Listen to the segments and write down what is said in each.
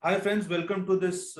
Hi, friends. Welcome to this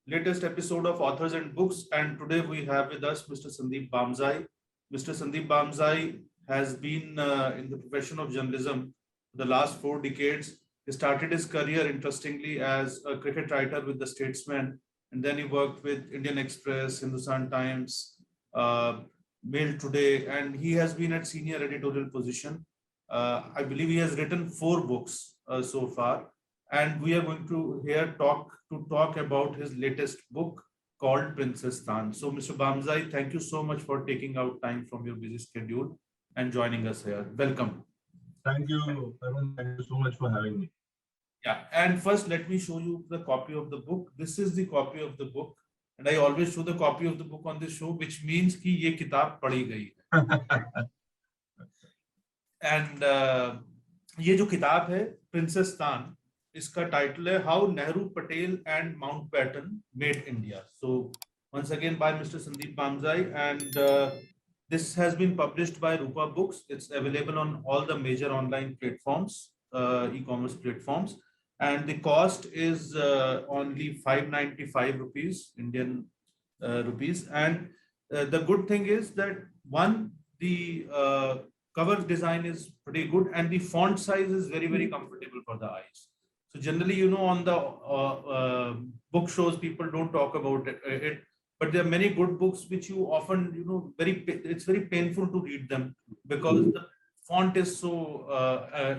latest episode of Authors and Books. And today we have with us Mr. Sandeep Bamzai. Mr. Sandeep Bamzai has been in the profession of journalism for the last 4 decades. He started his career, interestingly, as a cricket writer with the Statesman, and then he worked with Indian Express, Hindustan Times, uh, Mail Today, and he has been at senior editorial position. I believe he has written 4 books so far, and we are going to here talk about his latest book called Princestan. So, Mr. Bamzai, thank you so much for taking out time from your busy schedule and joining us here. Welcome. Thank you, Arun. Thank you so much for having me. Yeah, and first let me show you the copy of the book. This is the copy of the book, and I always show the copy of the book on this show, which means कि ये किताब पढ़ी गई है. And ये जो किताब है प्रिंसेस्तान, इसका टाइटल है how Nehru Patel and Mountbatten made India. So once again by Mr. Sandeep Bamzai, and this has been published by Rupa Books. It's available on all the major online platforms, e-commerce platforms, and the cost is only 595 rupees, Indian rupees. And the good thing is that one, the cover design is pretty good, and the font size is very comfortable for the eyes. So generally, on the book shows, people don't talk about it, but there are many good books which you often, it's very painful to read them because the font is so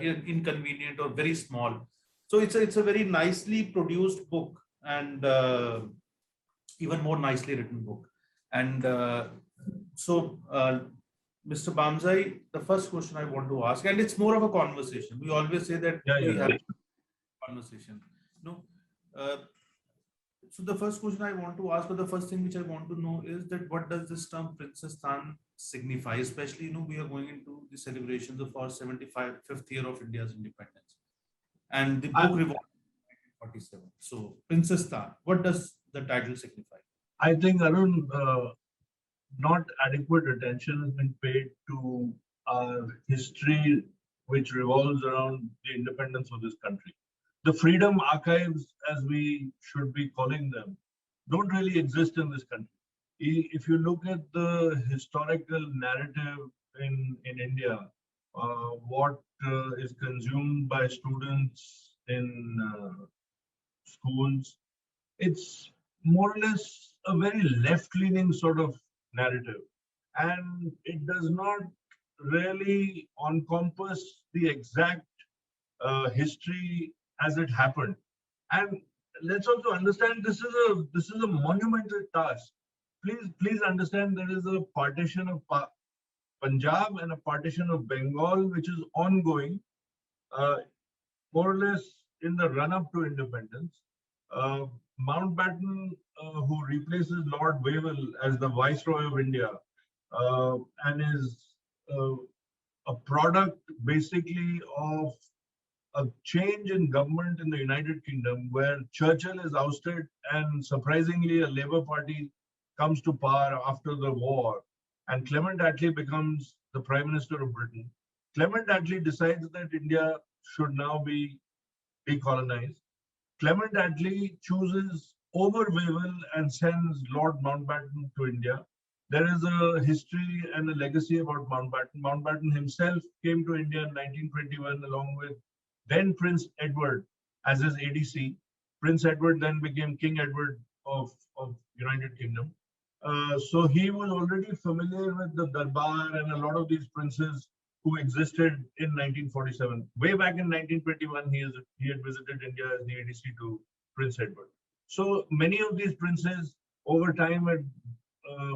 inconvenient or very small. So it's a very nicely produced book, and even more nicely written book. And so, Mr. Bamzai, the first question I want to ask, and it's more of a conversation. We always say that we have conversation. No. So the first question I want to ask, or the first thing which I want to know, is that what does this term Princestan signify? Especially, we are going into the celebrations of our 75th year of India's independence, and the book revolves in 1947. So Princestan, what does the title signify? I think, Arun, not adequate attention has been paid to our history, which revolves around the independence of this country. The freedom archives, as we should be calling them, don't really exist in this country. If you look at the historical narrative in India, what is consumed by students in schools, it's more or less a very left-leaning sort of narrative, and it does not really encompass the exact history as it happened. And let's also understand this is a monumental task. Please understand there is a partition of Punjab and a partition of Bengal which is ongoing, more or less in the run-up to independence. Mountbatten, who replaces Lord Wavell as the Viceroy of India, and is a product basically of a change in government in the United Kingdom, where Churchill is ousted and surprisingly a Labour Party comes to power after the war, and Clement Attlee becomes the Prime Minister of Britain. Clement Attlee decides that India should now be decolonized. Clement Attlee chooses over Wavell and sends Lord Mountbatten to India. There is a history and a legacy about Mountbatten. Mountbatten himself came to India in 1921 along with then Prince Edward as his ADC. Prince Edward then became King Edward of United Kingdom. So he was already familiar with the Darbar and a lot of these princes who existed in 1947. Way back in 1921, he had visited India as the ADC to Prince Edward. So many of these princes over time had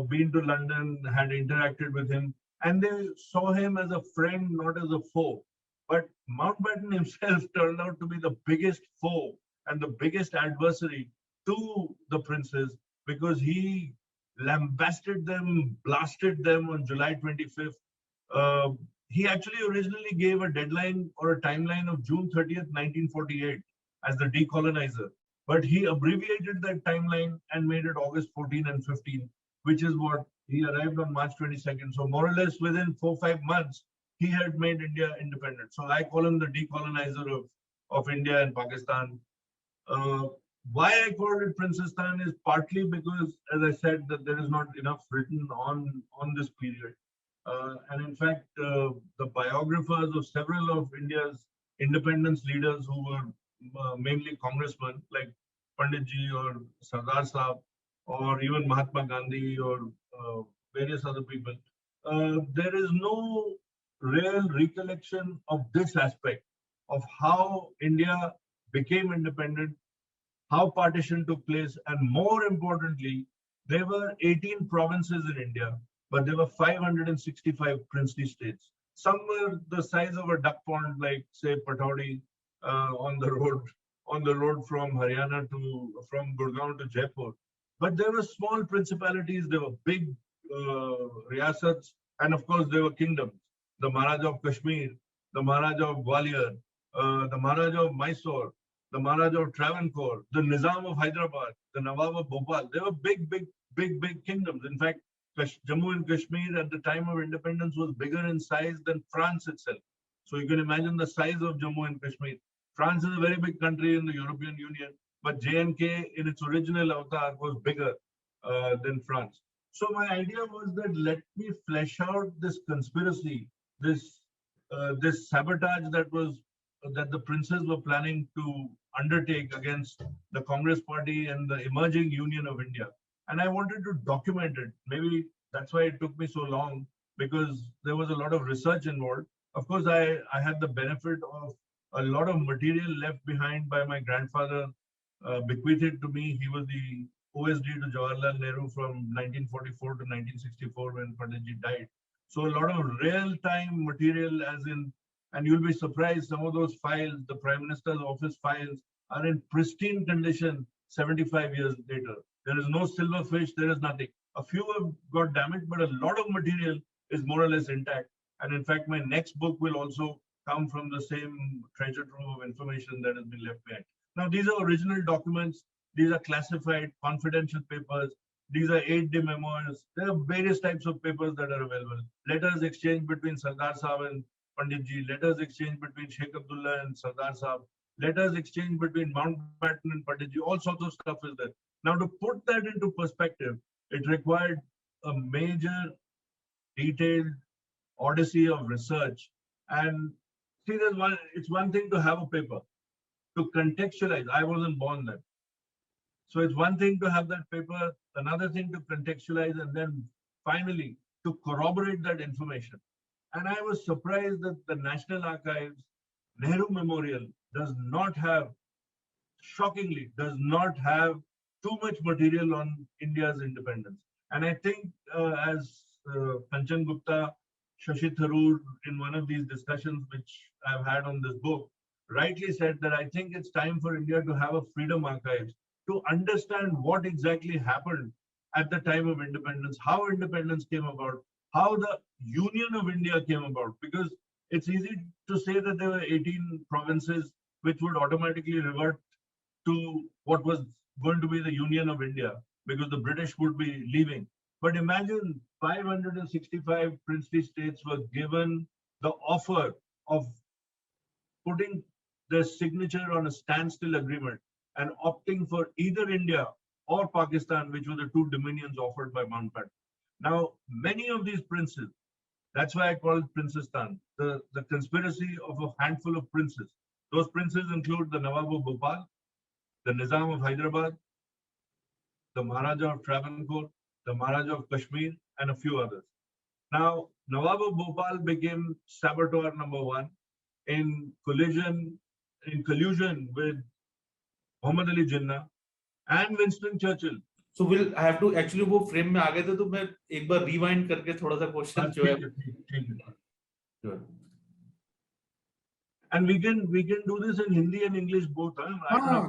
been to London, had interacted with him, and they saw him as a friend, not as a foe. But Mountbatten himself turned out to be the biggest foe and the biggest adversary to the princes, because he lambasted them, blasted them on July 25th. He actually originally gave a deadline or a timeline of June 30th, 1948 as the decolonizer. But he abbreviated that timeline and made it August 14 and 15, which is what he arrived on March 22nd. So more or less within 4-5 months, he had made India independent. So I call him the decolonizer of India and Pakistan. Uh, why I called it Princestan is partly because, as I said, that there is not enough written on this period, and in fact, the biographers of several of India's independence leaders who were mainly congressmen, like Panditji or Sardar Sahab, or even Mahatma Gandhi or various other people, there is no real recollection of this aspect of how India became independent, how partition took place, and more importantly, there were 18 provinces in India, but there were 565 princely states. Some were the size of a duck pond, like say Pataudi on the road from Haryana from Gurgaon to Jaipur. But there were small principalities, there were big riyasats, and of course there were kingdoms. The Maharaja of Kashmir, the Maharaja of Gwalior, the Maharaja of Mysore, the Maharaja of Travancore, the Nizam of Hyderabad, the Nawab of Bhopal. They were big kingdoms. In fact, Jammu and Kashmir at the time of independence was bigger in size than France itself. So you can imagine the size of Jammu and Kashmir. France is a very big country in the European Union, but J&K in its original avatar was bigger than France. So my idea was that let me flesh out this conspiracy, this sabotage that the princes were planning to undertake against the Congress party and the emerging Union of India. And I wanted to document it. Maybe that's why it took me so long, because there was a lot of research involved. Of course, I had the benefit of a lot of material left behind by my grandfather, bequeathed to me. He was the OSD to Jawaharlal Nehru from 1944 to 1964 when Panditji died. So a lot of real-time material, as in, and you'll be surprised, some of those files, the Prime Minister's office files, are in pristine condition 75 years later. There is no silverfish, there is nothing. A few have got damaged, but a lot of material is more or less intact. And in fact, my next book will also come from the same treasure trove of information that has been left behind. Now, these are original documents. These are classified, confidential papers. These are aide-de memoirs. There are various types of papers that are available. Letters exchanged between Sardar Sahab and Panditji, letters exchanged between Sheikh Abdullah and Sardar Sahab, letters exchanged between Mountbatten and Panditji, all sorts of stuff is there. Now, to put that into perspective, it required a major, detailed odyssey of research. And see, it's one thing to have a paper, to contextualize. I wasn't born then. So it's one thing to have that paper, another thing to contextualize, and then finally to corroborate that information. And I was surprised that the National Archives Nehru Memorial does not have, shockingly, does not have too much material on India's independence. And I think, as Kanchan Gupta, Shashi Tharoor, in one of these discussions which I've had on this book, rightly said that I think it's time for India to have a freedom archives to understand what exactly happened at the time of independence, how independence came about, how the Union of India came about. Because it's easy to say that there were 18 provinces which would automatically revert to what was going to be the Union of India, because the British would be leaving. But imagine 565 princely states were given the offer of putting their signature on a standstill agreement and opting for either India or Pakistan, which were the two dominions offered by Mountbatten. Now, many of these princes, that's why I call it Princestan, the conspiracy of a handful of princes. Those princes include the Nawab of Bhopal, the Nizam of Hyderabad, the Maharaja of Travancore, the Maharaja of Kashmir, and a few others. Now, Nawab of Bhopal became saboteur number one in collusion with Muhammad Ali Jinnah and Winston Churchill. So we'll have to actually वो frame में आ गए थे तो मैं एक बार rewind करके थोड़ा सा question जो है Sure. And we can do this in Hindi and English both. Huh?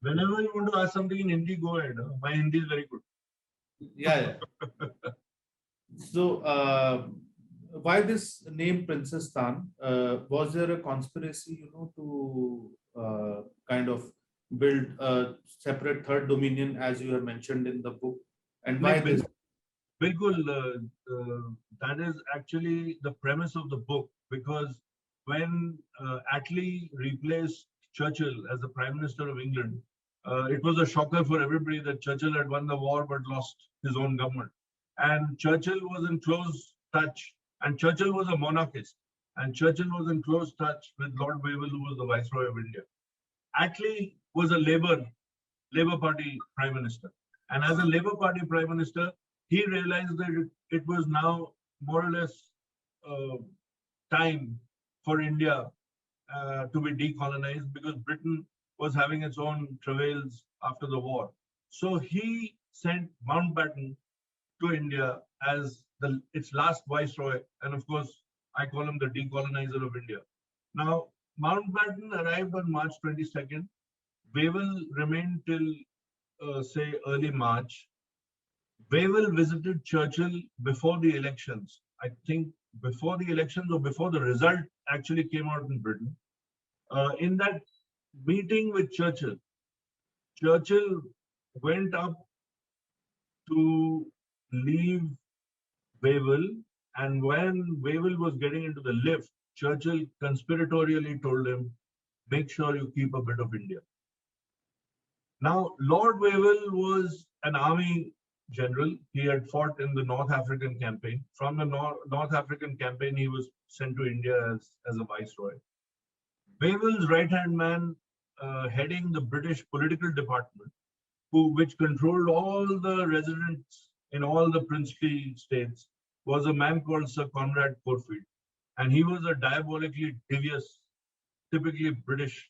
Whenever you want to ask something in Hindi, go ahead. My Hindi is very good. Yeah. So why this name Princestan? Was there a conspiracy, to kind of build a separate third dominion, as you have mentioned in the book? And why this? Bilkul, that is actually the premise of the book, because when Attlee replaced Churchill as the Prime Minister of England, it was a shocker for everybody that Churchill had won the war but lost his own government. And Churchill was in close touch, and Churchill was a monarchist, and Churchill was in close touch with Lord Wavell, who was the Viceroy of India. Attlee was a Labour Party Prime Minister. And as a Labour Party Prime Minister, he realized that it was now more or less uh, time for India to be decolonized, because Britain was having its own travails after the war. So he sent Mountbatten to India as its last viceroy. And of course, I call him the decolonizer of India. Now, Mountbatten arrived on March 22nd. Wavell remained till, say, early March. Wavell visited Churchill before the elections. I think before the elections or before the result actually came out in Britain. In that meeting with Churchill, Churchill went up to leave Wavell, and when Wavell was getting into the lift, Churchill conspiratorially told him, "Make sure you keep a bit of India." Now, Lord Wavell was an army general. He had fought in the North African campaign. From the North African campaign, he was sent to India as a viceroy. Wavell's right-hand man, heading the British political department, which controlled all the residents in all the princely states, was a man called Sir Conrad Corfield. And he was a diabolically devious, typically British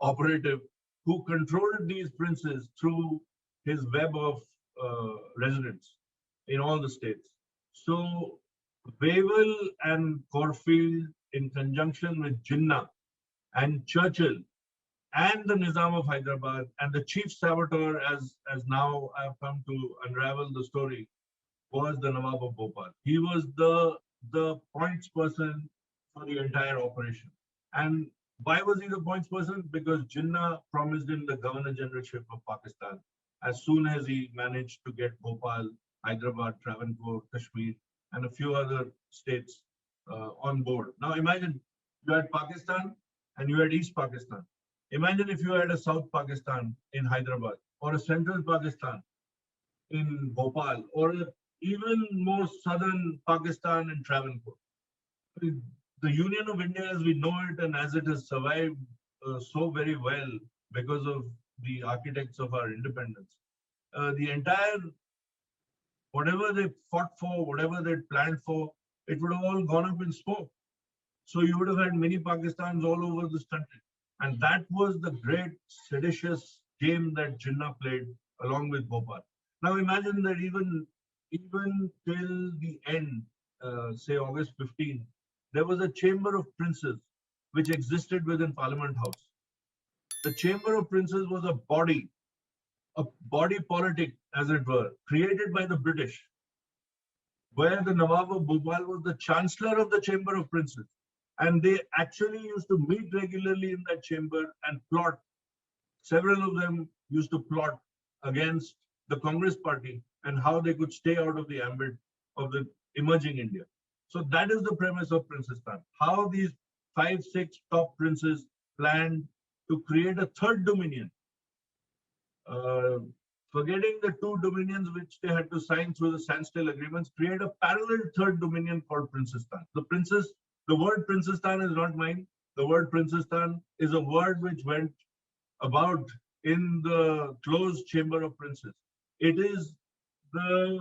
operative who controlled these princes through his web of residents in all the states. So Wavell and Corfield, in conjunction with Jinnah and Churchill and the Nizam of Hyderabad and the chief saboteur, as now I have come to unravel the story, was the Nawab of Bhopal. He was the points person for the entire operation. And why was he the points person? Because Jinnah promised him the Governor Generalship of Pakistan as soon as he managed to get Bhopal, Hyderabad, Travancore, Kashmir, and a few other states on board. Now imagine you had Pakistan and you had East Pakistan. Imagine if you had a South Pakistan in Hyderabad, or a Central Pakistan in Bhopal, or even more southern Pakistan in Travancore. The Union of India as we know it and as it has survived so very well because of the architects of our independence. The entire, whatever they fought for, whatever they planned for, it would have all gone up in smoke. So you would have had many Pakistans all over this country. And that was the great seditious game that Jinnah played along with Bhopal. Now imagine that even till the end, say August 15, there was a Chamber of Princes which existed within Parliament House. The Chamber of Princes was a body politic, as it were, created by the British, where the Nawab of Bhopal was the Chancellor of the Chamber of Princes. And they actually used to meet regularly in that chamber and plot. Several of them used to plot against the Congress party and how they could stay out of the ambit of the emerging India. So that is the premise of Princestan. How these 5, 6 top princes planned to create a third dominion, uh, forgetting the 2 dominions which they had to sign through the standstill agreements, create a parallel third dominion called Princestan. The word Princestan is not mine. The word Princestan is a word which went about in the closed chamber of princes. It is the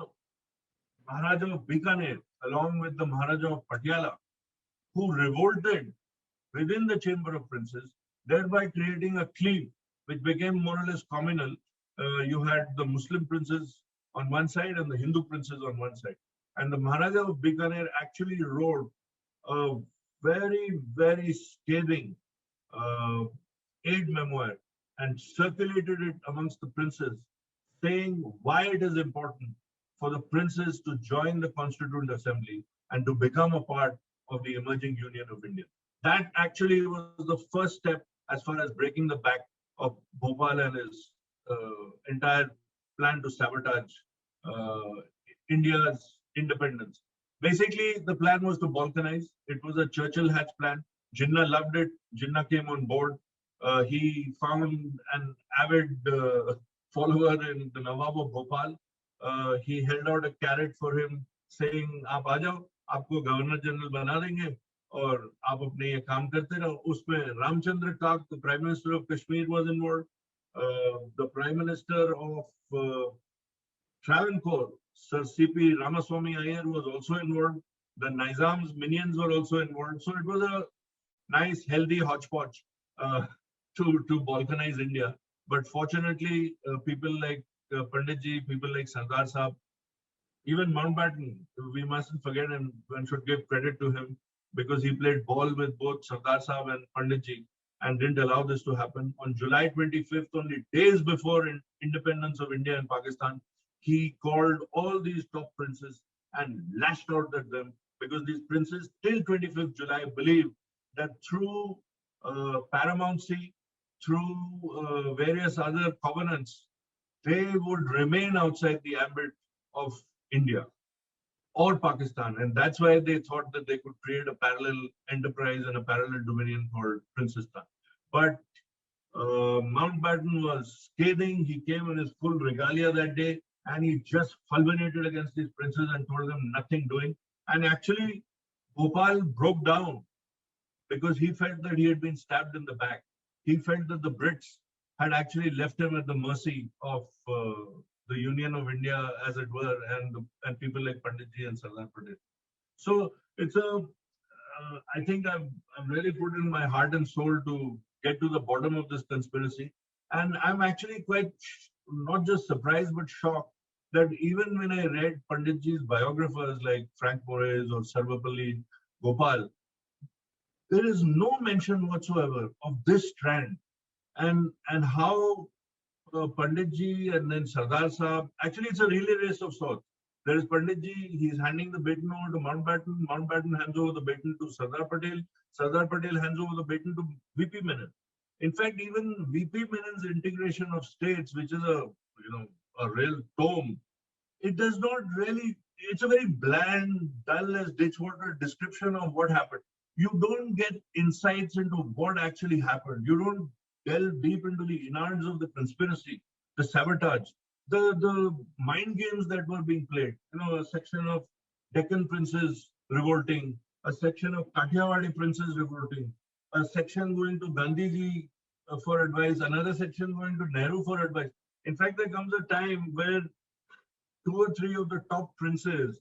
Maharaja of Bikaner, along with the Maharaja of Patiala, who revolted within the chamber of princes, thereby creating a clique which became more or less communal. You had the Muslim princes on one side and the Hindu princes on one side. And the Maharaja of Bikaner actually wrote a very, very scathing uh, aid memoir and circulated it amongst the princes, saying why it is important for the princes to join the Constituent Assembly and to become a part of the emerging Union of India. That actually was the first step as far as breaking the back of Bhopal and his entire plan to sabotage uh, India's independence. Basically, the plan was to balkanize. It was a Churchill Hatch plan. Jinnah loved it. Jinnah came on board. He found an avid follower in the Nawab of Bhopal. He held out a carrot for him, saying, "आप आ जाओ, आपको governor general बना देंगे और आप अपने ये काम करते रहो." उसमें रामचंद्र काक, the Prime Minister of Kashmir, was involved. The Prime Minister of Travancore, Sir C.P. Ramaswamy Iyer, was also involved. The Nizam's minions were also involved. So it was a nice, healthy hodgepodge uh, to balkanize India. But fortunately, people like Panditji, people like Sardar Sahab, even Mountbatten, we mustn't forget, and one should give credit to him because he played ball with both Sardar Sahab and Panditji and didn't allow this to happen. On July 25th, only days before independence of India and Pakistan, he called all these top princes and lashed out at them because these princes, till 25th July, believed that through paramountcy, through various other covenants, they would remain outside the ambit of India or Pakistan. And that's why they thought that they could create a parallel enterprise and a parallel dominion called Princestan. But Mountbatten was scathing. He came in his full regalia that day and he just fulminated against these princes and told them nothing doing. And actually, Bhopal broke down because he felt that he had been stabbed in the back. He felt that the Brits had actually left him at the mercy of the Union of India, as it were, and people like Panditji and Sardar Patel. So it's I think I've really put in my heart and soul to get to the bottom of this conspiracy, and I'm actually quite not just surprised but shocked that even when I read Panditji's biographers like Frank Moraes or Sarvapalli Gopal, there is no mention whatsoever of this strand and how Panditji and then Sardar Sahab. Actually, it's a relay race of sorts. There is Panditji, he's handing the baton over to Mountbatten. Mountbatten hands over the baton to Sardar Patel. Sardar Patel hands over the baton to VP Menon. In fact, even VP Menon's integration of states, which is a real tome, it does not really, it's a very bland, dull as ditchwater description of what happened. You don't get insights into what actually happened. You don't delve deep into the innards of the conspiracy, the sabotage, the mind games that were being played. A section of Deccan princes revolting, a section of Kathiawadi princes revolting, a section going to Gandhiji for advice, another section going to Nehru for advice. In fact, there comes a time where 2 or 3 of the top princes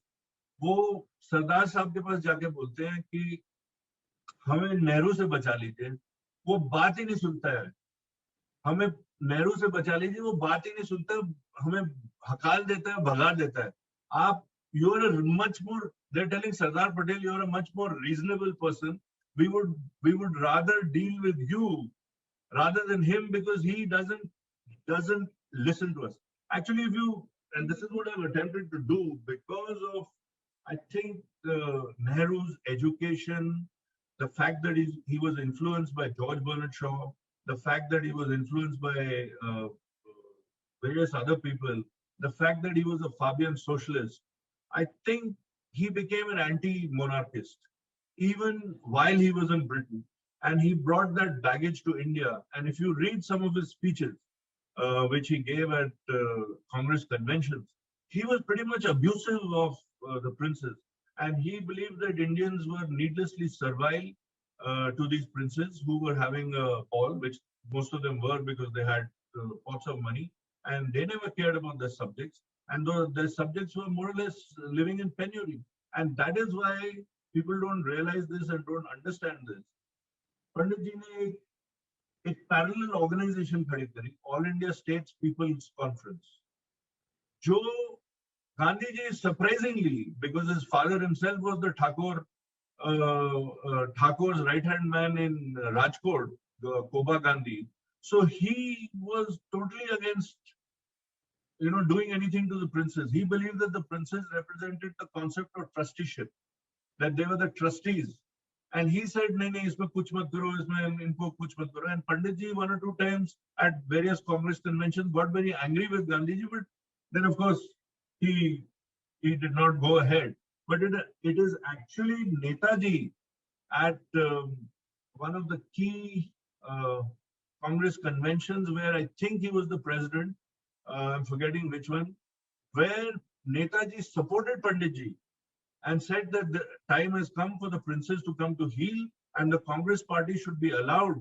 वो सरदार साहब के पास जाके बोलते हैं कि हमें नेहरू से बचा लीजिए. वो बात ही नहीं सुनता है. हमें नेहरू से बचा लीजिए, वो बात ही नहीं सुनता, हमें हकाल देता है, भगा देता है. आप you are a much more, they're telling Sardar Patel, you are a much more reasonable person. We would rather deal with you rather than him because he doesn't listen to us. Actually, if you, and this is what I've attempted to do because of, I think, Nehru's education, the fact that he was influenced by George Bernard Shaw, the fact that he was influenced by various other people, the fact that he was a Fabian socialist, I think he became an anti-monarchist even while he was in Britain. And he brought that baggage to India. And if you read some of his speeches, which he gave at Congress conventions, he was pretty much abusive of the princes. And he believed that Indians were needlessly servile to these princes who were having a ball, which most of them were because they had pots of money. And they never cared about their subjects. And their subjects were more or less living in penury. And that is why people don't realize this and don't understand this. Pandit ji ne एक parallel organization खड़ी करी, all India states people's conference, जो Gandhi ji surprisingly, because his father himself was the Thakur's right hand man in Rajkot, Koba Gandhi, so he was totally against doing anything to the princes. He believed that the princes represented the concept of trusteeship, that they were the trustees. And he said, nahi, nahi, isme kuch mat karo, isme inko kuch mat karo. And Panditji 1 or 2 times at various Congress conventions got very angry with Gandhiji, but then of course he he did not go ahead. But it is actually Netaji at one of the key Congress conventions where I think he was the president. I'm forgetting which one, where Netaji supported Panditji and said that the time has come for the princes to come to heel, and the Congress party should be allowed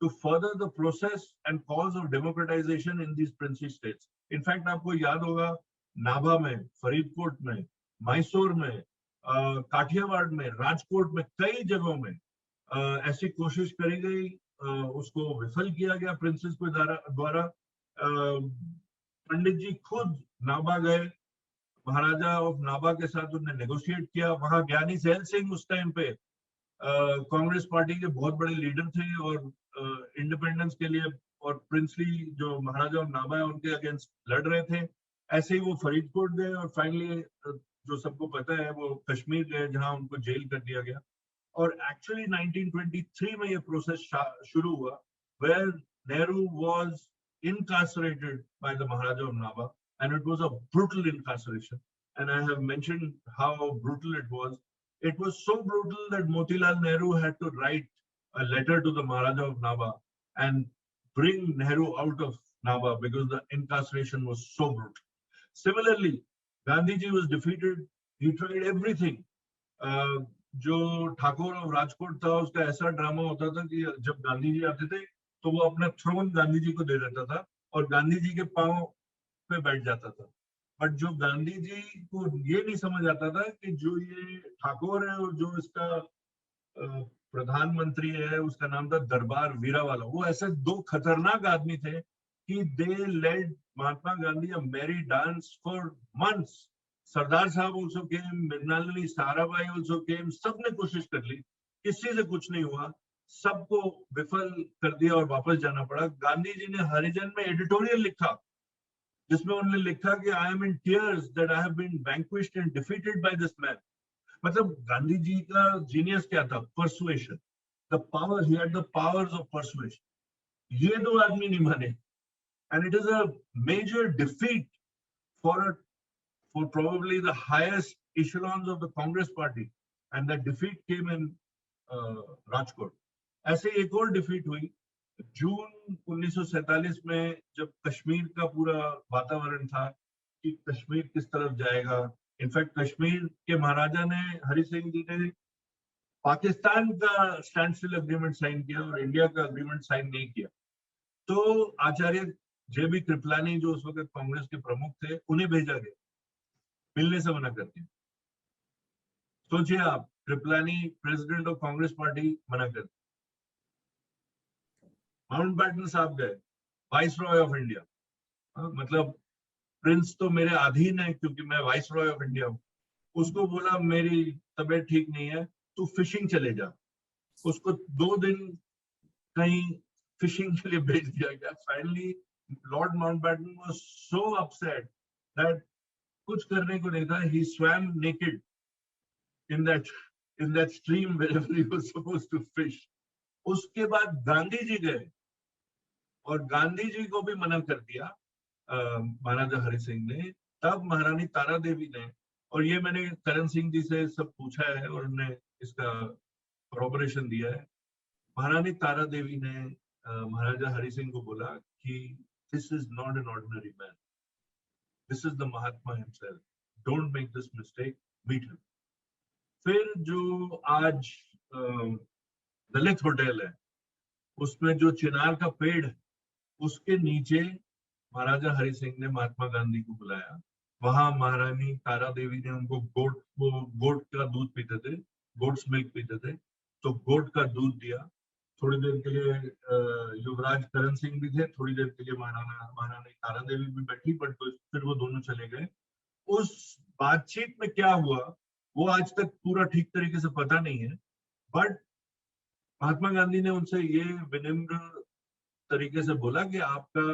to further the process and cause of democratization in these princely states. In fact, आपको याद होगा नाभा में, फरीदकोट में, मैसूर में, काठियावाड़ में, राजकोट में, कई जगहों में ऐसी कोशिश करी गई, उसको विफल किया गया प्रिंसेस के द्वारा। पंडित जी खुद नाभा गए, महाराजा ऑफ नाभा के साथ उन्होंने नेगोशिएट किया। वहां ज्ञानी सैल सिंह उस टाइम पे कांग्रेस पार्टी के बहुत बड़े लीडर थे और इंडिपेंडेंस के लिए और प्रिंसली जो महाराजा ऑफ नाभा है उनके अगेंस्ट लड़ रहे थे। ऐसे ही वो फरीदकोट गए और फाइनली जो सबको पता है वो कश्मीर गए, जहां उनको जेल कर दिया गया। और एक्चुअली 1923 में ये प्रोसेस शुरू हुआ, where Nehru was incarcerated by the Maharaja of Nabha, and it was a brutal incarceration. And I have mentioned how brutal it was. It was so brutal that Motilal Nehru had to write a letter to the Maharaja of Nabha and bring Nehru out of Nabha because the incarceration was so brutal. Similarly, Gandhiji was defeated. He tried everything. जो ठाकुर और राजकोट था उसका ऐसा drama होता था कि जब गांधी जी आते थे तो वो अपना थ्रोन गांधी जी को दे देता था और गांधी जी के पांव पे बैठ जाता था। बट जो गांधी जी को ये नहीं समझ आता था कि जो ये ठाकुर है और जो इसका प्रधानमंत्री है उसका नाम था दरबार वीरावाला, वो ऐसे दो खतरनाक आदमी थे कि they led Mahatma Gandhi a merry dance for months. Sardar Sahab also came, Mrinalini Sarabhai also came, सबने कोशिश कर ली, किसी से कुछ नहीं हुआ, सबको विफल कर दिया और वापस जाना पड़ा। गांधी जी ने हरिजन में एडिटोरियल लिखा जिसमें उन्होंने लिखा कि I am in tears that I have been vanquished and defeated by this man. मतलब गांधी जी का जीनियस क्या था? Persuasion, the power, he had the powers of persuasion. ये दो आदमी नहीं माने, and it is a major defeat for probably the highest echelons of the Congress party, and that defeat came in Rajkot. ऐसे एक और डिफीट हुई जून 1947 में, जब कश्मीर का पूरा वातावरण था कि कश्मीर किस तरफ जाएगा। इनफैक्ट कश्मीर के महाराजा ने, हरि सिंह जी ने पाकिस्तान का स्टैंड स्टिल अग्रीमेंट साइन किया और इंडिया का अग्रीमेंट साइन नहीं किया। तो आचार्य जे.बी. कृपलानी जो उस वक्त कांग्रेस के प्रमुख थे, उन्हें भेजा गया, मिलने से मना करती। सोचिए आप, Kripalani president of Congress party मना करती। माउंटबैटन साहब गए, वाइस रॉय ऑफ इंडिया, मतलब प्रिंस तो मेरे अधीन है क्योंकि मैं वाइस रॉय ऑफ इंडिया हूँ। उसको बोला मेरी तबीयत ठीक नहीं है, तू फिशिंग चले जा। उसको 2 दिन कहीं फिशिंग के लिए भेज दिया गया। Finally Lord Mountbatten was so upset that कुछ करने को नहीं था, he swam naked in that stream wherever he was supposed to fish. उसके बाद गांधी जी गए और गांधी जी को भी मना कर दिया महाराजा हरि सिंह ने। तब महारानी तारा देवी ने, और ये मैंने करण सिंह जी से सब पूछा है और उन्होंने इसका कॉरपोरेशन दिया है, महारानी तारा देवी ने महाराजा हरि सिंह को बोला कि this is not an ordinary man, This is the Mahatma himself. Don't make this mistake. Meet him. फिर जो आज दलित होटल है, उसमें जो चिनार का पेड़ है, उसके नीचे महाराजा हरि सिंह ने महात्मा गांधी को बुलाया। वहां महारानी तारा देवी ने उनको गोट का दूध पीते थे, गोट्स मिल्क पीते थे, तो गोट का दूध दिया। थोड़ी देर के लिए युवराज करण सिंह भी थे, थोड़ी देर के लिए महारानी तारा देवी भी बैठी, बट फिर वो दोनों चले गए। उस बातचीत में क्या हुआ वो आज तक पूरा ठीक तरीके से पता नहीं है, बट महात्मा गांधी ने उनसे ये विनम्र तरीके से बोला कि आपका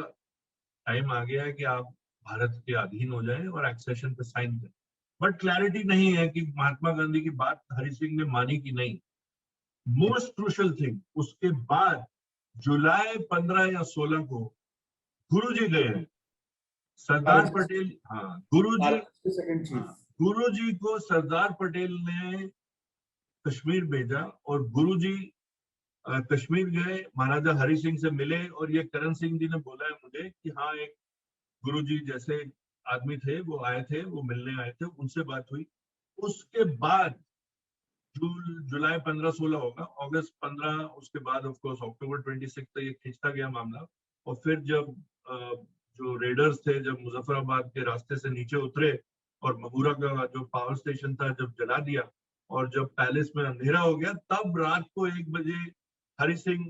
टाइम आ गया है कि आप भारत के अधीन हो जाएं और एक्सेशन पे साइन करें। बट क्लैरिटी नहीं है कि महात्मा गांधी की बात हरि सिंह ने मानी कि नहीं। मोस्ट क्रूशियल थिंग, उसके बाद जुलाई 15 या 16 को गुरुजी गए हैं, सरदार पटेल। हाँ, गुरुजी। सेकंड चीफ, गुरुजी को सरदार पटेल ने कश्मीर भेजा और गुरुजी कश्मीर गए, महाराजा हरि सिंह से मिले, और ये करण सिंह जी ने बोला है मुझे कि हाँ, एक गुरुजी जैसे आदमी थे, वो आए थे, वो मिलने आए थे, उनसे बात हुई। उसके बाद जुलाई 15-16 होगा, अगस्त 15, उसके बाद ऑफ कोर्स अक्टूबर 26 तक ये खींचता गया मामला। और फिर जब जो रेडर्स थे, जब मुजफ्फराबाद के रास्ते से नीचे उतरे और मगूरा का जो पावर स्टेशन था जब जला दिया, और जब पैलेस में अंधेरा हो गया, तब रात को 1 बजे हरि सिंह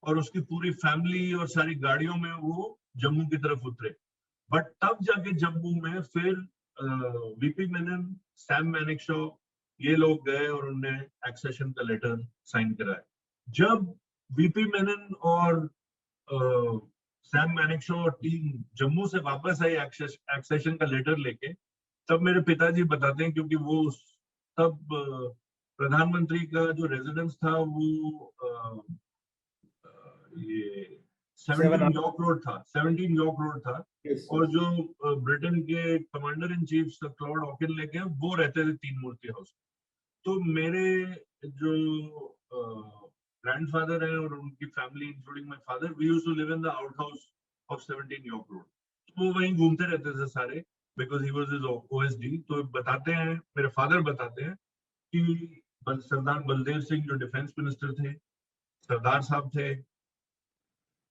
और उसकी पूरी फैमिली और सारी गाड़ियों में वो जम्मू की तरफ उतरे। बट तब जाके जम्मू में फिर वीपी मेनन, सैम मैनेक्शॉ, ये लोग गए और उन्होंने एक्सेशन का लेटर साइन कराया। जब वीपी मेनन और सैम मैनेक्शॉ और टीम जम्मू से वापस आई एक्सेशन का लेटर लेके, तब मेरे पिताजी बताते हैं, क्योंकि वो तब प्रधानमंत्री का जो रेजिडेंस था वो ये 17 7 यॉर्क रोड था, 17 यॉर्क रोड था। yes, और yes. जो ब्रिटेन के commander in chief Claude Hawking लेके, वो रहते थे तीन मूर्ति हाउस। तो मेरे जो ग्रैंडफादर हैं और उनकी family including my father, we used to live in the out house of 17 York Road. तो वो वहीं घूमते रहते थे सारे, because he was his OSD. तो बताते हैं, मेरे फादर बताते हैं कि सरदार बलदेव सिंह जो डिफेंस मिनिस्टर थे, सरदार साहब थे,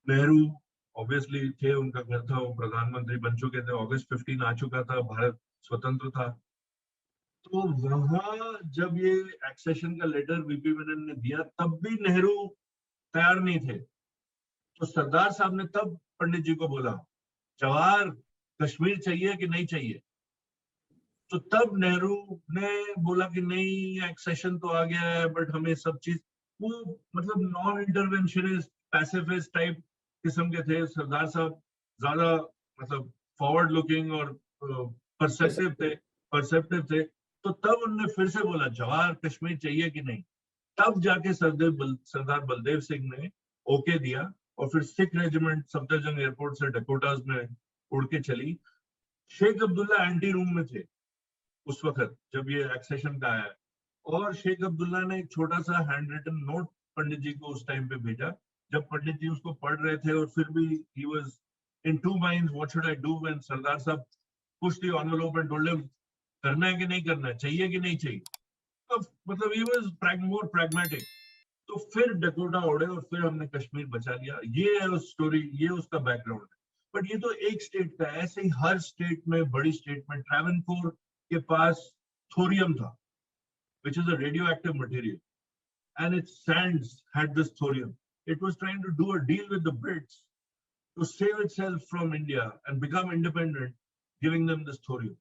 नेहरू ऑब्वियसली थे, उनका घर था, वो प्रधानमंत्री बन चुके थे, अगस्त 15 आ चुका था, भारत स्वतंत्र था। तो वहां जब ये एक्सेशन का लेटर वीपी मेनन ने दिया, तब भी नेहरू तैयार नहीं थे। तो सरदार साहब ने तब पंडित जी को बोला, जवाहर, कश्मीर चाहिए कि नहीं चाहिए? तो तब नेहरू ने बोला कि नहीं, एक्सेशन तो आ गया है, बट हमें सब चीज, वो मतलब नॉन इंटरवेंशनिस्ट पैसिफिस्ट टाइप किस्म के थे। सरदार साहब ज्यादा मतलब फॉरवर्ड लुकिंग और Yes, परसेप्टिव थे, परसेप्टिव थे। तो तब उन्होंने फिर से बोला, जवाहर, कश्मीर चाहिए कि नहीं? तब जाके सरदार बलदेव सिंह ने ओके दिया, और फिर सिख रेजिमेंट सफदरजंग एयरपोर्ट से डकोटास में उड़ के चली। शेख अब्दुल्ला एंटी रूम में थे उस वक्त जब ये एक्सेशन का आया, और शेख अब्दुल्ला ने एक छोटा सा हैंड रिटन नोट पंडित जी को उस टाइम पे भेजा, जब पंडित जी उसको पढ़ रहे थे, और फिर भी he was in two minds, what should I do, when Sardar Sahab pushed the envelope and told him, करना है कि नहीं करना है, चाहिए कि नहीं चाहिए। तो मतलब ही वाज मोर प्रैग्मेटिक। तो फिर डकोटा उड़े और फिर हमने कश्मीर बचा लिया। ये है उस स्टोरी, ये उसका बैकग्राउंड है। बट ये तो एक स्टेट का है, ऐसे ही हर स्टेट में, बड़ी स्टेट में, ट्रैवनकोर के पास थोरियम था, which is a radioactive material, and its sands had this thorium. It was trying to do a deal with the Brits to save itself from India and become independent, giving them this thorium.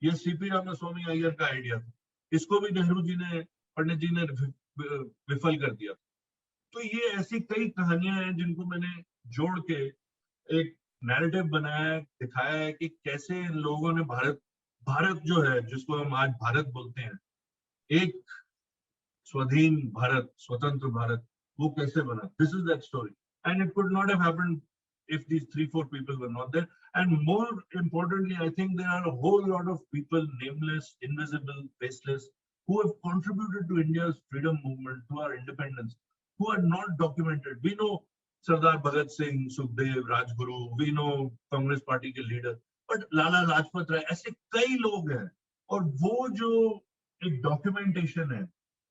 ये CP Ramaswamy Iyer का idea था, इसको भी नेहरू जी ने, पंडित जी ने विफल कर दिया। तो ये ऐसी कई कहानियां हैं जिनको मैंने जोड़ के एक नैरेटिव बनाया है, दिखाया है कि कैसे इन लोगों ने भारत, भारत जो है जिसको हम आज भारत बोलते हैं, एक स्वाधीन भारत, स्वतंत्र भारत, वो कैसे बना? This is that story, and it could not have happened if these 3-4 people were not there. And more importantly, I think there are a whole lot of people, nameless, invisible, faceless, who have contributed to India's freedom movement, to our independence, who are not documented. We know Sardar Bhagat Singh, Sukhdev, Rajguru, we know Congress party के leader, but Lala Lajpat Rai, ऐसे कई लोग हैं। और वो जो एक documentation है,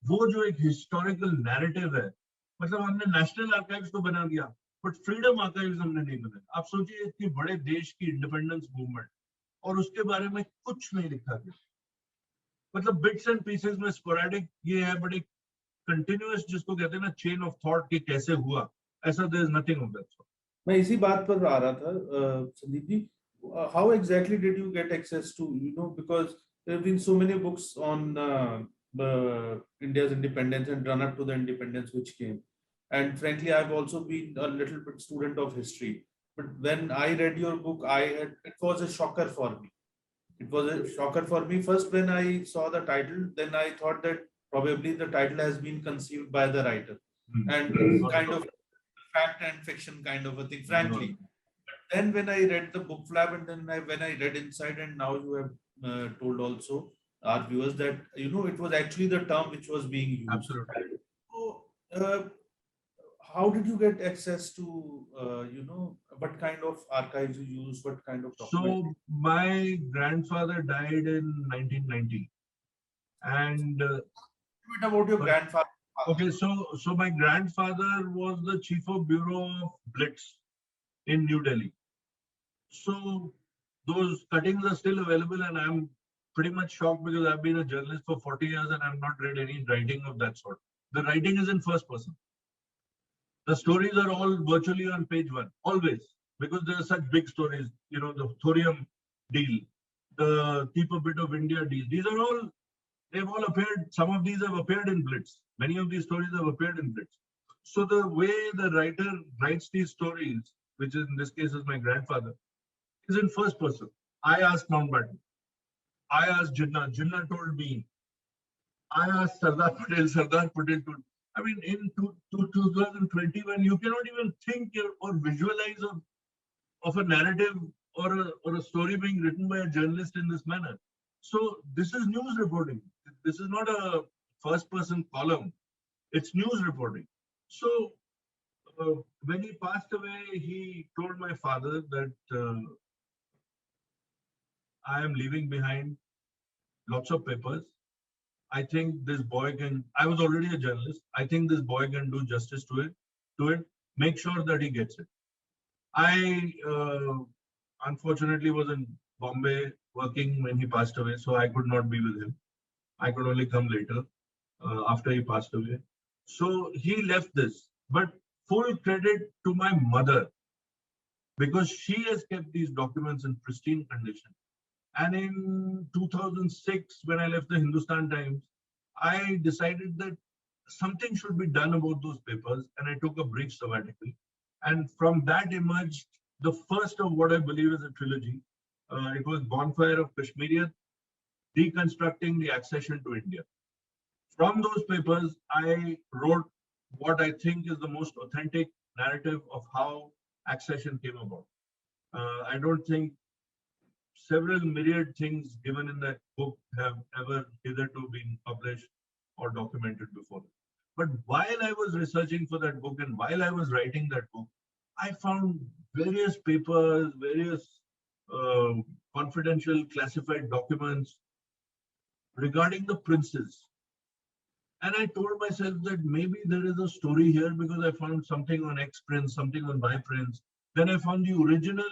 वो जो एक हिस्टोरिकल नैरेटिव है, मतलब हमने नेशनल आर्काइव्स तो बना दिया, बट फ्रीडम आर्काइव्स हमने नहीं बनाया। आप सोचिए, इतनी बड़े देश की इंडिपेंडेंस मूवमेंट, और उसके बारे में कुछ नहीं लिखा गया। मतलब बिट्स एंड पीसेस में स्पोरेडिक ये है, बट एक कंटिन्यूअस, जिसको कहते हैं ना, चेन ऑफ थॉट कि कैसे हुआ, ऐसा there is nothing of that. मैं इसी बात पर आ रहा था, Sandeep ji, how exactly did you get access to, because there have been so many books on India's independence and run up to the independence which came, and frankly I've also been a little bit student of history, but when I read your book, it was a shocker for me. It was a shocker for me. First, when I saw the title, then I thought that probably the title has been conceived by the writer, and it's Not at kind all. of fact and fiction kind of a thing, No. frankly. Then when I read the book flap, and then when I read inside, and now you have told also our viewers that it was actually the term which was being used. Absolutely. So, how did you get access to what kind of archives you use, what kind of document? So my grandfather died in 1990, and A bit about your sorry. grandfather. Okay, so my grandfather was the chief of bureau of Blitz in New Delhi. So those cuttings are still available, and I'm pretty much shocked because I've been a journalist for 40 years and I've not read any writing of that sort. The writing is in first person. The stories are all virtually on page one, always, because there are such big stories. The thorium deal, the keep a bit of India deal. They've all appeared. Some of these have appeared in Blitz. Many of these stories have appeared in Blitz. So the way the writer writes these stories, which in this case is my grandfather, is in first person. I asked Mountbatten. I asked Jinnah. Jinnah told me. I asked Sardar Patel. Sardar Patel told. I mean, in 2021, you cannot even think or visualize of a narrative or a story being written by a journalist in this manner. So this is news reporting. This is not a first person column. It's news reporting. So when he passed away, he told my father that I am leaving behind lots of papers. I think this boy can. I was already a journalist. I think this boy can do justice to it. To it, make sure that he gets it. I unfortunately was in Bombay working when he passed away, so I could not be with him. I could only come later after he passed away. So he left this, but full credit to my mother because she has kept these documents in pristine condition. And in 2006, when I left the Hindustan Times, I decided that something should be done about those papers, and I took a brief sabbatical. And from that emerged the first of what I believe is a trilogy. It was Bonfire of Kashmirian, Deconstructing the Accession to India. From those papers, I wrote what I think is the most authentic narrative of how accession came about. I don't think several myriad things given in that book have ever hitherto been published or documented before. But while I was researching for that book and while I was writing that book, I found various papers, various uh, confidential classified documents regarding the princes. And I told myself that maybe there is a story here because I found something on ex prince, something on my prince. Then I found the original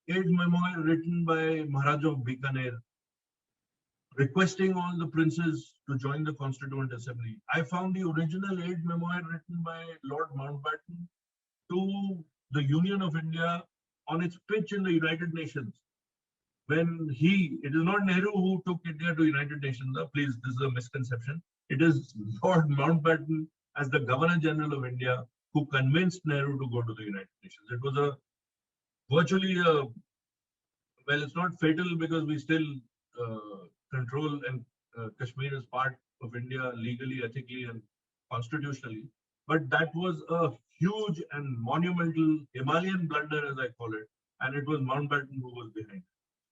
aid memoir written by Maharaj of Bikaner, requesting all the princes to join the Constituent Assembly. I found the original aid memoir written by Lord Mountbatten to the Union of India on its pitch in the United Nations. It is not Nehru who took India to United Nations. Please, this is a misconception. It is Lord Mountbatten as the Governor General of India who convinced Nehru to go to the United Nations. It was a virtually a well, it's not fatal because we still control and Kashmir is part of India legally, ethically, and constitutionally. But that was a huge and monumental Himalayan blunder, as I call it, and it was Mountbatten who was behind.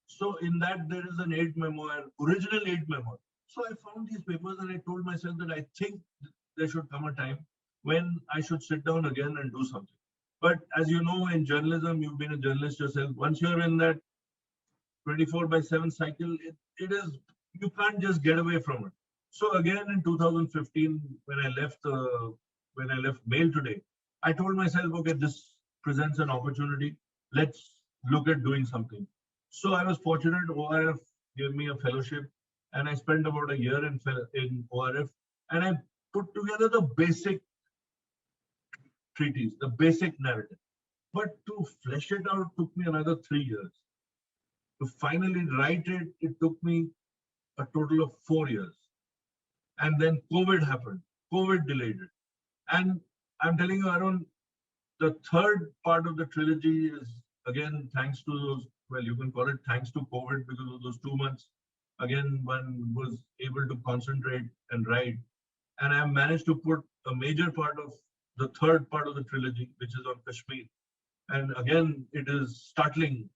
So in that there is an aid memoir, original aid memoir. So I found these papers and I told myself that I think there should come a time when I should sit down again and do something. But as you know, in journalism, you've been a journalist yourself. Once you're in that 24 by 7 cycle, it is, you can't just get away from it. So again in 2015, when I left Mail Today, I told myself, okay, this presents an opportunity. Let's look at doing something. So I was fortunate. ORF gave me a fellowship, and I spent about a year in ORF, and I put together the basic treatise, the basic narrative. But to flesh it out took me another 3 years. To finally write it, it took me a total of 4 years. And then COVID happened. COVID delayed it. And I'm telling you, Arun, the third part of the trilogy is again thanks to those, well, you can call it thanks to COVID because of those 2 months. Again, one was able to concentrate and write. And I managed to put a major part of the third part of the trilogy, which is on Kashmir. And again, it is startling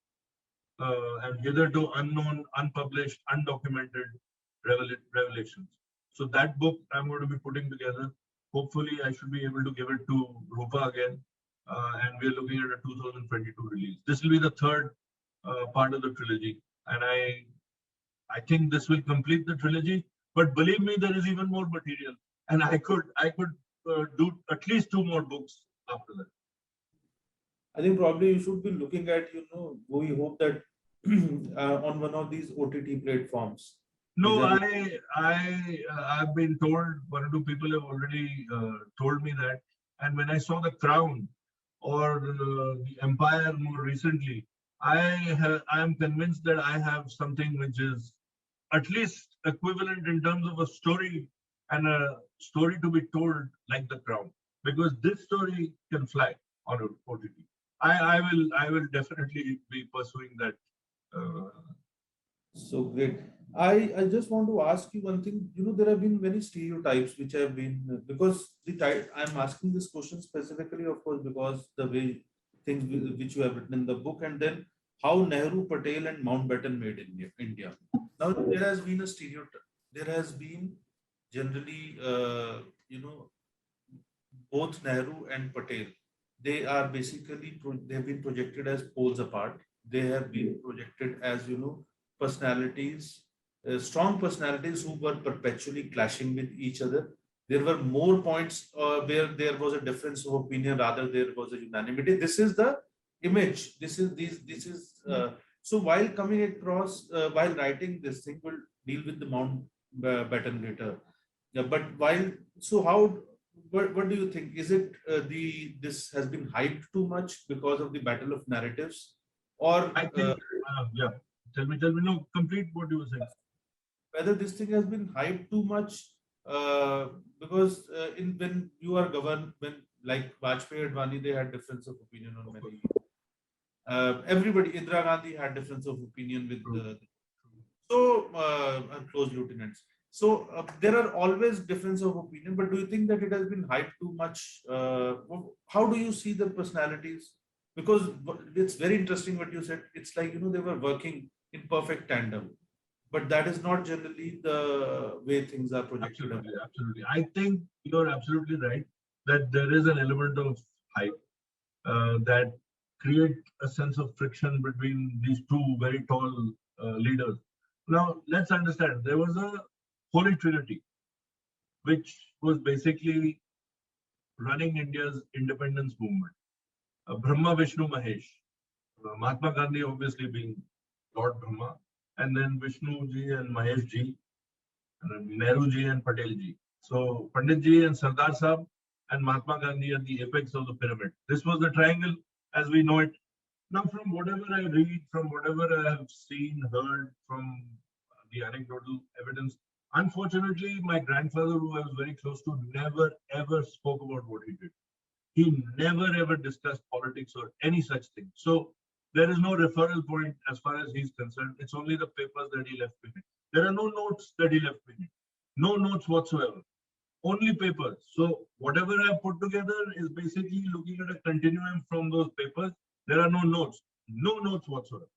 and hitherto unknown, unpublished, undocumented revelations. So that book I'm going to be putting together. Hopefully, I should be able to give it to Rupa again, and we're looking at a 2022 release. This will be the third part of the trilogy, and I think this will complete the trilogy. But believe me, there is even more material, and I could do at least two more books after that. I think probably you should be looking at, we hope that on one of these OTT platforms, No, either. I've been told, one or two people have already told me that. And when I saw The Crown or The Empire more recently, I am convinced that I have something which is at least equivalent in terms of a story, and a story to be told like The Crown, because this story can fly on OTT. I will definitely be pursuing that. Uh, So great. I just want to ask you one thing. There have been many stereotypes which have been, because I'm asking this question specifically, of course, because the way things which you have written in the book, and then how Nehru, Patel, and Mountbatten made India. Now there has been a stereotype. There has been generally, both Nehru and Patel. They are basically they have been projected as poles apart. They have been projected as personalities, strong personalities who were perpetually clashing with each other. There were more points where there was a difference of opinion rather there was a unanimity. This is the image. This is these. This is so while coming across while writing this thing, will deal with the Mountbatten later. Yeah, but while so how what do you think? Is it this has been hyped too much because of the battle of narratives, or I think, yeah. Tell me. No, complete what you were saying. whether this thing has been hyped too much? Because in when you are governed, when like Vajpayee and Advani, they had difference of opinion on Of course. many. Everybody, Indira Gandhi had difference of opinion with True. so close lieutenants. So there are always difference of opinion, but do you think that it has been hyped too much? How do you see the personalities? Because it's very interesting what you said. It's like they were working in perfect tandem, but that is not generally the way things are projected. Absolutely, absolutely. I think you're absolutely right that there is an element of hype that create a sense of friction between these two very tall leaders. Now, let's understand there was a holy trinity which was basically running India's independence movement. Brahma, Vishnu, Mahesh. Mahatma Gandhi obviously being Lord Brahma, and then Vishnu ji and Mahesh ji, and Nehru ji and Patel ji. So Pandit ji and Sardar Sahab and Mahatma Gandhi at the apex of the pyramid. This was the triangle as we know it. Now, from whatever I read, from whatever I have seen, heard, from the anecdotal evidence, unfortunately, my grandfather, who I was very close to, never ever spoke about what he did. He never ever discussed politics or any such thing. So there is no referral point as far as he's concerned. It's only the papers that he left behind. There are no notes that he left behind. No notes whatsoever. Only papers. So whatever I put together is basically looking at a continuum from those papers. There are no notes. No notes whatsoever.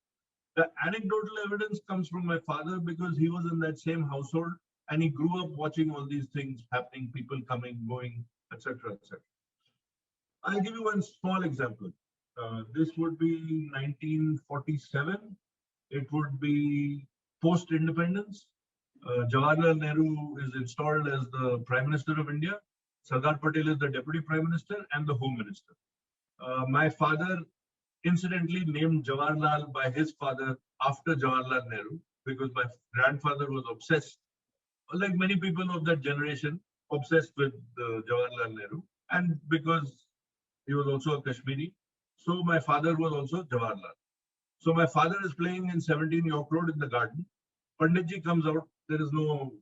The anecdotal evidence comes from my father because he was in that same household and he grew up watching all these things happening, people coming, going, etc., etc. I'll give you one small example. This would be 1947. It would be post-independence. Jawaharlal Nehru is installed as the Prime Minister of India. Sardar Patel is the Deputy Prime Minister and the Home Minister. My father incidentally named Jawaharlal by his father after Jawaharlal Nehru because my grandfather was obsessed, like many people of that generation, obsessed with Jawaharlal Nehru. And because he was also a Kashmiri. So my father was also Jawaharlal. So my father is playing in 17 York Road in the garden. Panditji comes out. There is no,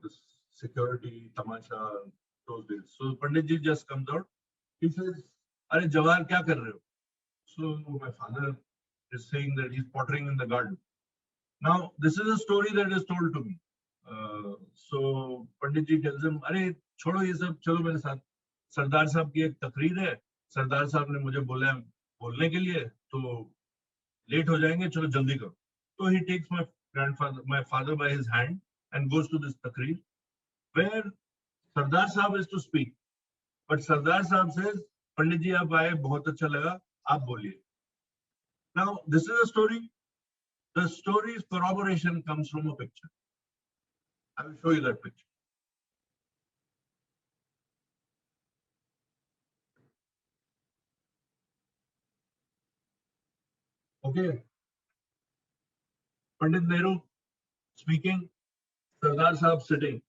this security, tamasha, those days. So Panditji just comes out. He says, "Are Jawahar, kya kar rahe ho?" So my father is saying that he's pottering in the garden. Now, this is a story that is told to me. So Panditji tells him, "अरे छोड़ो ये सब, चलो मेरे साथ." सरदार साहब की एक तकरीर है, सरदार साहब ने मुझे बोला बोलने के लिए, तो लेट हो जाएंगे, चलो जल्दी करो. So he takes my father by his hand and goes to this takreer where Sardar Sahab is to speak. But Sardar Sahab says, Pandit ji aap aaye, bahut acha laga, aap boliye. Now, this is a story. The story's corroboration comes from a picture. I will show you that picture. Okay. Pandit Nehru speaking, Sardar Sahab sitting,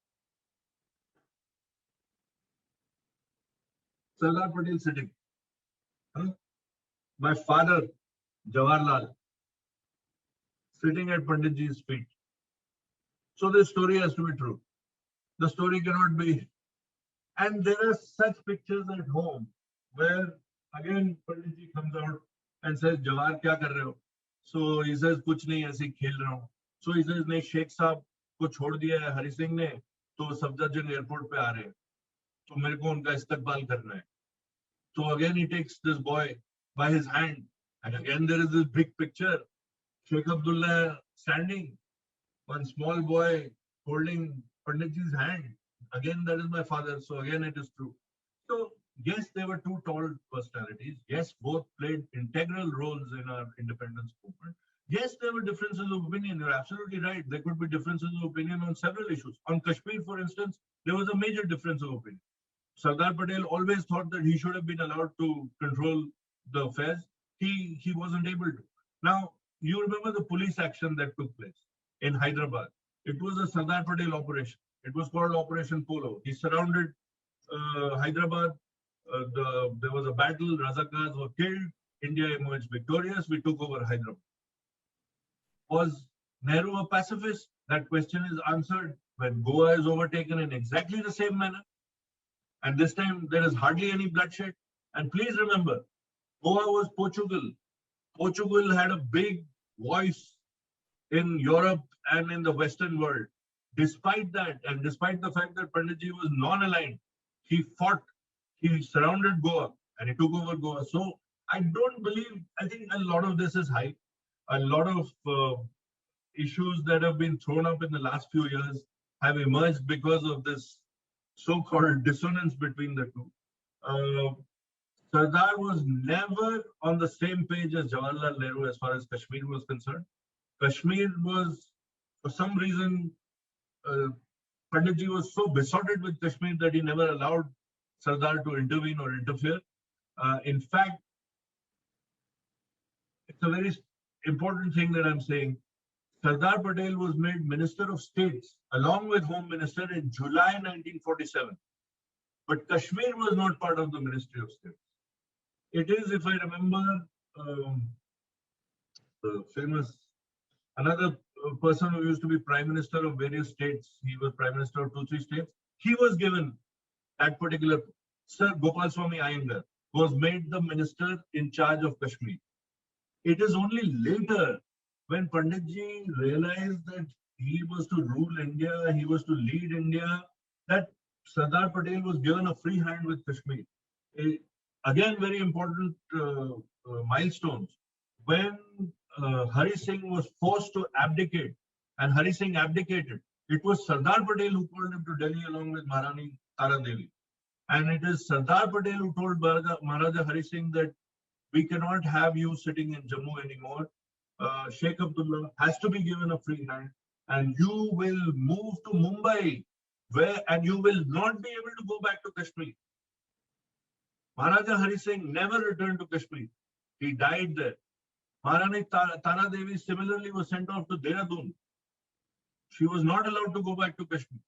Sardar Patel sitting. Huh? My father, Jawaharlal, sitting at Pandit ji's feet. So this story has to be true. The story cannot be. And there are such pictures at home where again Pandit ji comes out and says, Jawahar, kya kar rahe ho? So he says, kuch nahi, aise hi khel raha hu. So he says, nahi, Sheikh Sahab को छोड़ दिया है हरि सिंह ने, तो Safdarjung airport पे आ रहे हैं, तो मेरे को उनका इस्तकबाल करना है. So again he takes this boy by his hand, and again there is this big picture, Sheikh Abdullah standing, one small boy holding Panditji's hand. Again, that is my father. So again, it is true. So yes, they were two tall personalities. Yes, both played integral roles in our independence movement. Yes, there were differences of opinion. You're absolutely right. There could be differences of opinion on several issues. On Kashmir, for instance, there was a major difference of opinion. Sardar Patel always thought that he should have been allowed to control the affairs. He wasn't able to. Now, you remember the police action that took place in Hyderabad. It was a Sardar Patel operation. It was called Operation Polo. He surrounded Hyderabad. There was a battle. Razakars were killed. India emerged victorious. We took over Hyderabad. Was Nehru a pacifist? That question is answered when Goa is overtaken in exactly the same manner. And this time there is hardly any bloodshed. And please remember, Goa was Portugal. Portugal had a big voice in Europe and in the Western world. Despite that, and despite the fact that Panditji was non-aligned, he fought, he surrounded Goa and he took over Goa. So I don't believe, I think a lot of this is hype. A lot of issues that have been thrown up in the last few years have emerged because of this so-called dissonance between the two. Sardar was never on the same page as Jawaharlal Nehru as far as Kashmir was concerned. Kashmir was, for some reason, Panditji was so besotted with Kashmir that he never allowed Sardar to intervene or interfere. In fact, it's a very important thing that I'm saying. Sardar Patel was made Minister of States along with Home Minister in July 1947. But Kashmir was not part of the Ministry of States. It is, if I remember, the famous, another person who used to be Prime Minister of various states, he was Prime Minister of 2-3 states, he was given that particular, Sir Gopal Swami Iyengar was made the Minister in charge of Kashmir. It is only later when Panditji realized that he was to rule India, he was to lead India, that Sardar Patel was given a free hand with Kashmir. Again, very important milestones. When Hari Singh was forced to abdicate, and Hari Singh abdicated, it was Sardar Patel who called him to Delhi along with Maharani Tara Devi. And it is Sardar Patel who told Maharaja Hari Singh that we cannot have you sitting in Jammu anymore. Sheikh Abdullah has to be given a free hand, and you will move to Mumbai, and you will not be able to go back to Kashmir. Maharaja Hari Singh never returned to Kashmir. He died there. Maharani Tara Devi similarly was sent off to Dehradun. She was not allowed to go back to Kashmir.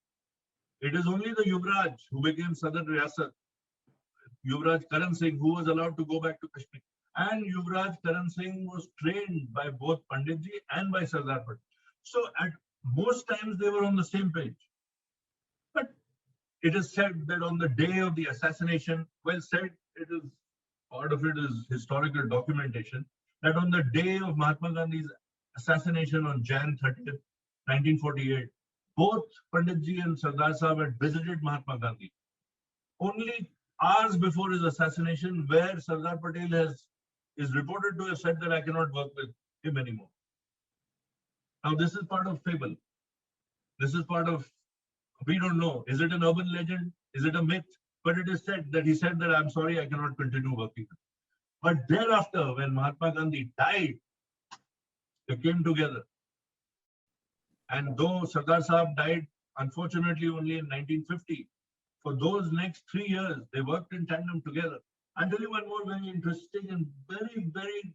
It is only the Yuvraj who became Sadr Riyasat, Yuvraj Karan Singh, who was allowed to go back to Kashmir. And Yuvraj Karan Singh was trained by both Panditji and by Sardar Patel. So at most times they were on the same page. But it is said that on the day of the assassination, well said, it is part of it is historical documentation, that on the day of Mahatma Gandhi's assassination on Jan 30th, 1948, both Panditji and Sardar Sahib had visited Mahatma Gandhi. Only hours before his assassination, where Sardar Patel is reported to have said that I cannot work with him anymore. Now, this is part of fable. This is part of, we don't know. Is it an urban legend? Is it a myth? But it is said that he said that, I'm sorry, I cannot continue working. But thereafter, when Mahatma Gandhi died, they came together. And though Sardar Sahab died, unfortunately, only in 1950, for those next 3 years, they worked in tandem together. I'll tell you one more very interesting and very, very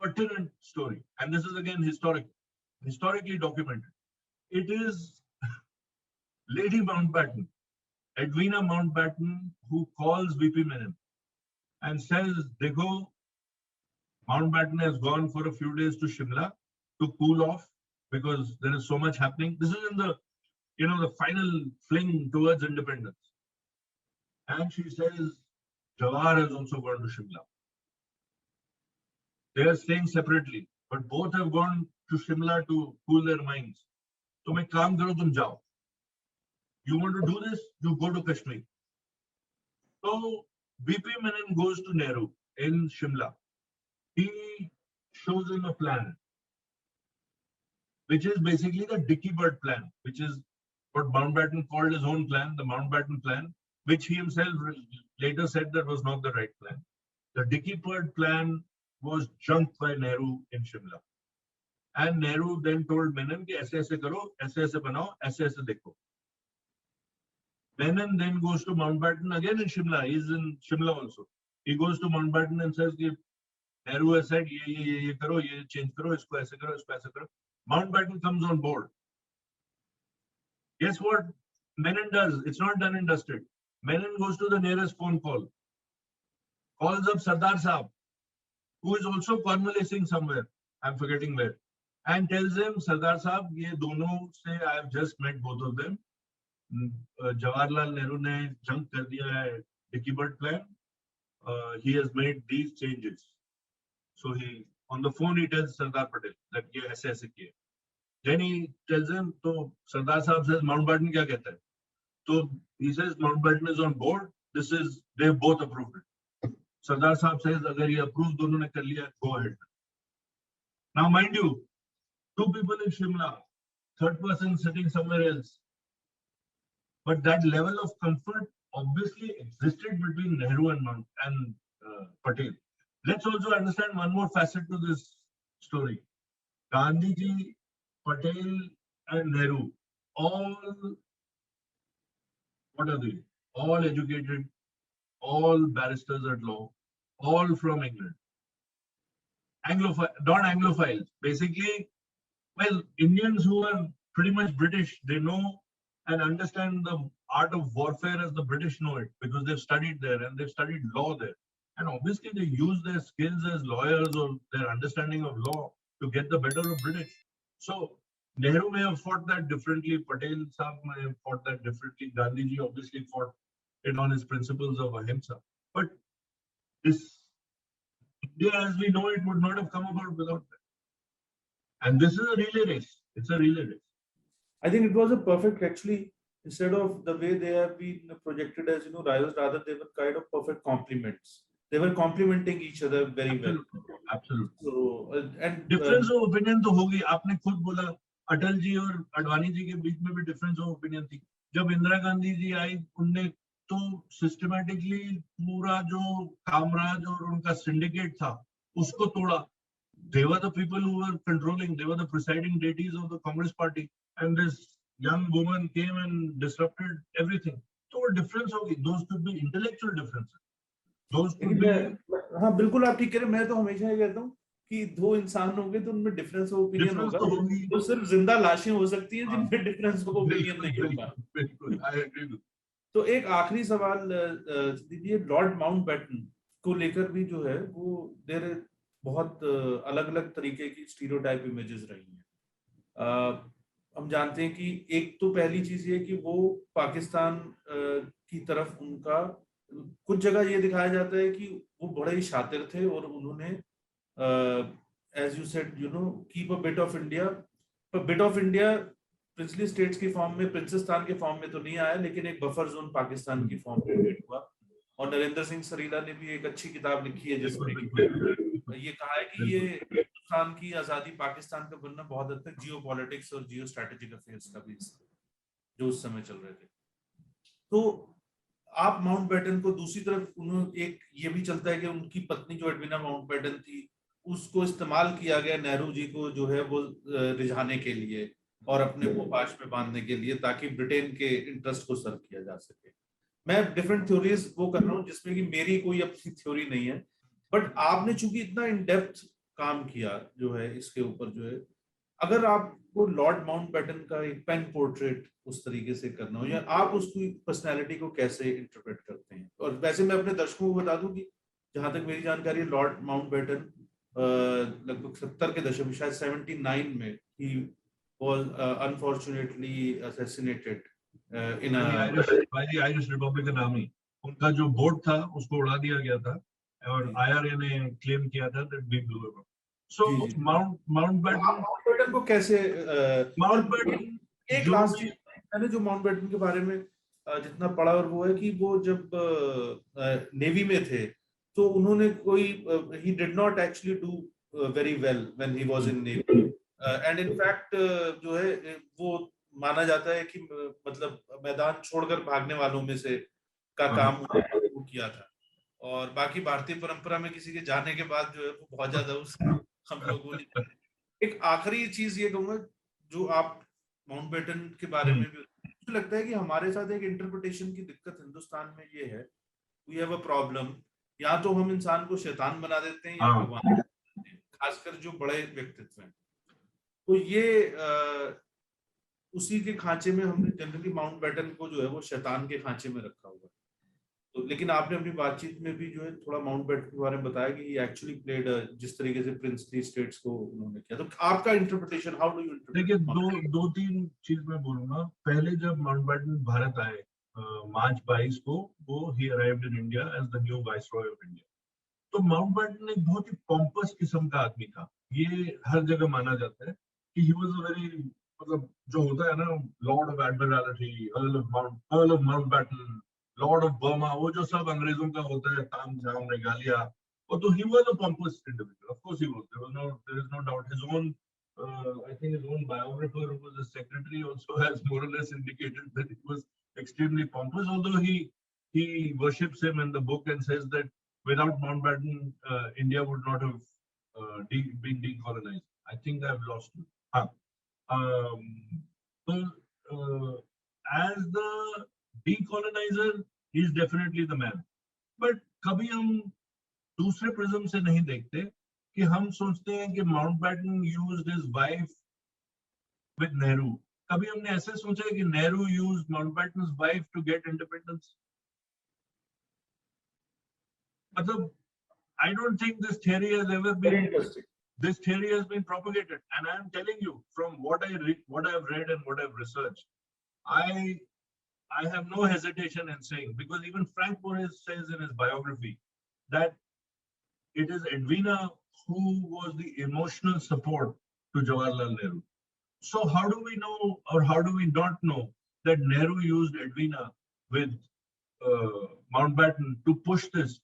pertinent story. And this is again historically documented. It is Lady Mountbatten, Edwina Mountbatten, who calls VP Menon and says, Dekho, Mountbatten has gone for a few days to Shimla to cool off because there is so much happening. This is in the, the final fling towards independence. And she says, Jawahar has also gone to Shimla. They are staying separately, but both have gone to Shimla to cool their minds. So, make kaam karo, tum jao. You want to do this? You go to Kashmir. So, VP Menon goes to Nehru in Shimla. He shows him a plan, which is basically the Dicky Bird plan, which is what Mountbatten called his own plan, the Mountbatten plan, which he himself later said that was not the right plan. The Dicky Bird plan was junked by Nehru in Shimla. And Nehru then told Menon, ki aise aise karo, aise aise banao, aise aise dekho. Menon then goes to Mountbatten again in Shimla. He's in Shimla also. He goes to Mountbatten and says, Nehru has said, ye karo, ye change karo, isko aise karo, isko aise karo. Mountbatten comes on board. Guess what Menon does? It's not done and dusted. Menon goes to the nearest phone call, calls up Sardar Sahab, who is also convalescing somewhere, I'm forgetting where, and tells him, Sardar Sahab, ye dono se I have just met both of them. Jawaharlal Nehru ne junk kar diya hai Dicky Bird plan. He has made these changes. So on the phone, he tells Sardar Patel that ye aise aise kiye. Then he tells him, so Sardar Sahab says, Mountbatten kya kehta hai? So he says, Mountbatten is on board. They both approved it. Sardar Sahab says, agar ye approved, dono ne kar liya, go ahead. Now, mind you, two people in Shimla, third person sitting somewhere else. But that level of comfort obviously existed between Nehru and Patel. Let's also understand one more facet to this story. Gandhiji, Patel, and Nehru, all, what are they? All educated, all barristers at law, all from England. Not Anglophiles. Basically, well, Indians who are pretty much British, they know and understand the art of warfare as the British know it because they've studied there and they've studied law there. And obviously, they use their skills as lawyers or their understanding of law to get the better of British. So, Nehru may have fought that differently. Patel Sahab may have fought that differently. Gandhiji obviously fought it on his principles of ahimsa. But this India as we know it would not have come about without that. And this is a relay race. It's a relay race. I think it was a perfect, actually, instead of the way they have been projected as, rivals, rather they were kind of perfect complements. They were complementing each other very well. Absolutely. So, and difference of opinion तो होगी. आपने खुद बोला अटल जी और अडवाणी जी के बीच में भी difference of opinion थी. जब इंदिरा गांधी जी आई, उनने तो systematically पूरा जो कामराज और उनका syndicate था, उसको तोड़ा. They were the people who were controlling. They were the presiding deities of the Congress Party. And this young woman came and disrupted everything. So a difference होगी. Those could be intellectual differences. Those could be. हाँ, बिल्कुल आप ठीक कह रहे हैं. मैं तो हमेशा ये कहता हूँ कि दो इंसान होंगे तो उनमें डिफरेंस ऑफ ओपिनियन होगा. तो सिर्फ जिंदा लाशें हो सकती हैं जिनमें डिफरेंस ऑफ ओपिनियन नहीं होगा. बिल्कुल, I agree with. तो एक आखिरी सवाल दीजिए, लॉर्ड माउंटबैटन को लेकर भी जो है वो देर बहुत अलग अलग तरीके की स्टीरियोटाइप इमेजेस रही हैं. हम जानते हैं कि एक तो पहली चीज ये कि वो पाकिस्तान की तरफ उनका कुछ जगह ये दिखाया जाता है कि वो बड़े ही शातिर थे और उन्होंने as you said keep a bit of India. पर bit of India princely states की फॉर्म में, प्रिंसेस्तान के फॉर्म में तो नहीं आया, लेकिन एक बफर जोन पाकिस्तान की फॉर्म में क्रिएट हुआ. और नरेंद्र सिंह सरीला ने भी एक अच्छी किताब लिखी है जिसमें ये कहा है कि ये हिंदुस्तान की आजादी, पाकिस्तान का बनना बहुत हद तक जियो पॉलिटिक्स और जियो स्ट्रेटेजिक अफेयर्स का भी हिस्सा है, जो उस समय चल रहे थे। तो आप माउंटबेटन को दूसरी तरफ, उन्होंने एक ये भी चलता है कि उनकी पत्नी जो एडविना माउंटबेटन थी, उसको इस्तेमाल किया गया नेहरू जी को जो है वो रिझाने के लिए और अपने पोपाश में बांधने के लिए, ताकि ब्रिटेन के इंटरेस्ट को सर्व किया जा सके। मैं डिफरेंट थ्योरीज वो कर रहा हूँ जिसमें कि मेरी कोई अपनी थ्योरी नहीं है, बट आपने चूंकि इतना इन डेप्थ काम किया जो है इसके ऊपर जो है, अगर आपको लॉर्ड माउंटबेटन का एक पेन पोर्ट्रेट उस तरीके से करना हो, या आप उसकी पर्सनैलिटी को कैसे इंटरप्रेट करते हैं? और वैसे मैं अपने दर्शकों को बता दूं कि जहां तक मेरी जानकारी है, लॉर्ड माउंटबेटन लगभग 70 के दशक में, शायद 79 में, ही was unfortunately assassinated in a by the Irish Republican army. उनका जो बोट था उसको उड़ा दिया गया था और जी आईआरए ने क्लेम किया था दैट वी ब्लू इट। सो जी जी। तो आप माउंटबेटन माउंटबेटन को कैसे और माउंटबेटन एक जो लास्ट भी चीज, मैंने जो माउंटबेटन के बारे में जितना पढ़ा, और वो है कि वो जब नेवी में थे तो उन्होंने कोई, he did not actually do very well when he was in navy, and in fact जो है वो माना जाता है कि मतलब मैदान छोड़कर भागने वालों में से का हाँ, काम उन्होंने वो किया था। और बाकी भारतीय परंपरा में किसी के जाने के बाद जो है वो बहुत ज्यादा उस हम लोगों ने, एक आखिरी चीज ये कहूंगा, जो आप माउंटबेटन के बारे हम्म, में भी, मुझे लगता है कि हमारे साथ एक इंटरप्रिटेशन की दिक्कत हिंदुस्तान में ये है, वी हैव अ प्रॉब्लम, या तो हम इंसान को शैतान बना देते हैं या हाँ, भगवान बना देते हैं, खासकर जो बड़े व्यक्तित्व हैं। तो ये उसी के खांचे में हमने जनरली माउंटबेटन को जो है वो शैतान के खांचे में रखा हुआ है। तो लेकिन आपने अपनी बातचीत में भी जो है थोड़ा माउंटबेटन के बारे में बताया कि एक्चुअली प्लेड, जिस तरीके से प्रिंसली स्टेट्स को उन्होंने किया, तो आपका इंटरप्रिटेशन, हाउ डू यू देखिए इंटरप्रेट? दो तीन चीज मैं बोलूंगा। पहले जब माउंटबेटन भारत आए मार्च 22 को, वो he arrived in India as the new viceroy of India. तो माउंटबेटन एक बहुत ही पॉम्पस किस्म का आदमी था। ये हर जगह माना जाता है कि ही वाज अ वेरी, मतलब जो होता है ना, Lord of Admiralty, earl of Mountbatten, Lord of Burma, वो जो सब अंग्रेजों का होता है ताम झाम रेगालिया, वो तो he was a pompous individual. Of course he was, there is no doubt. His own I think his own biographer, who was a secretary, also has more or less indicated that he was extremely pompous, although he worships him in the book and says that without Mountbatten, India would not have been decolonized. I think I've lost you. Huh. Um, so, as the decolonizer, he's definitely the man. But कभी हम दूसरे prism से नहीं देखते कि हम सोचते हैं कि Mountbatten used his wife with Nehru. कभी हमने ऐसे सोचा है कि Nehru used Mountbatten's wife to get independence? मतलब I don't think this theory has ever very been, interesting. this theory has been propagated, and I am telling you from what I have read and what I've researched, I I have no hesitation in saying, because even Frank Boris says in his biography that it is Edwina who was the emotional support to Jawaharlal Nehru. So how do we know, or how do we not know, that Nehru used Edwina with Mountbatten to push this?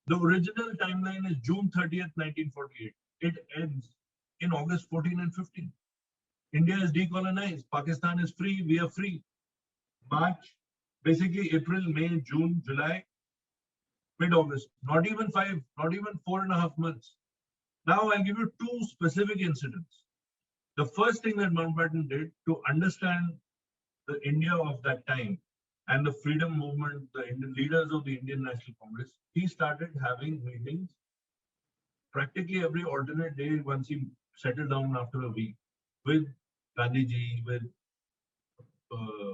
The original timeline is June 30th, 1948. It ends in August 14 and 15. India is decolonized. Pakistan is free. We are free. March, basically April, May, June, July, mid-August. Not even five, not even 4.5 months. Now I'll give you two specific incidents. The first thing that Mountbatten did to understand the India of that time and the freedom movement, the Indian leaders of the Indian National Congress, he started having meetings practically every alternate day once he settled down after a week with Gandhiji, with uh,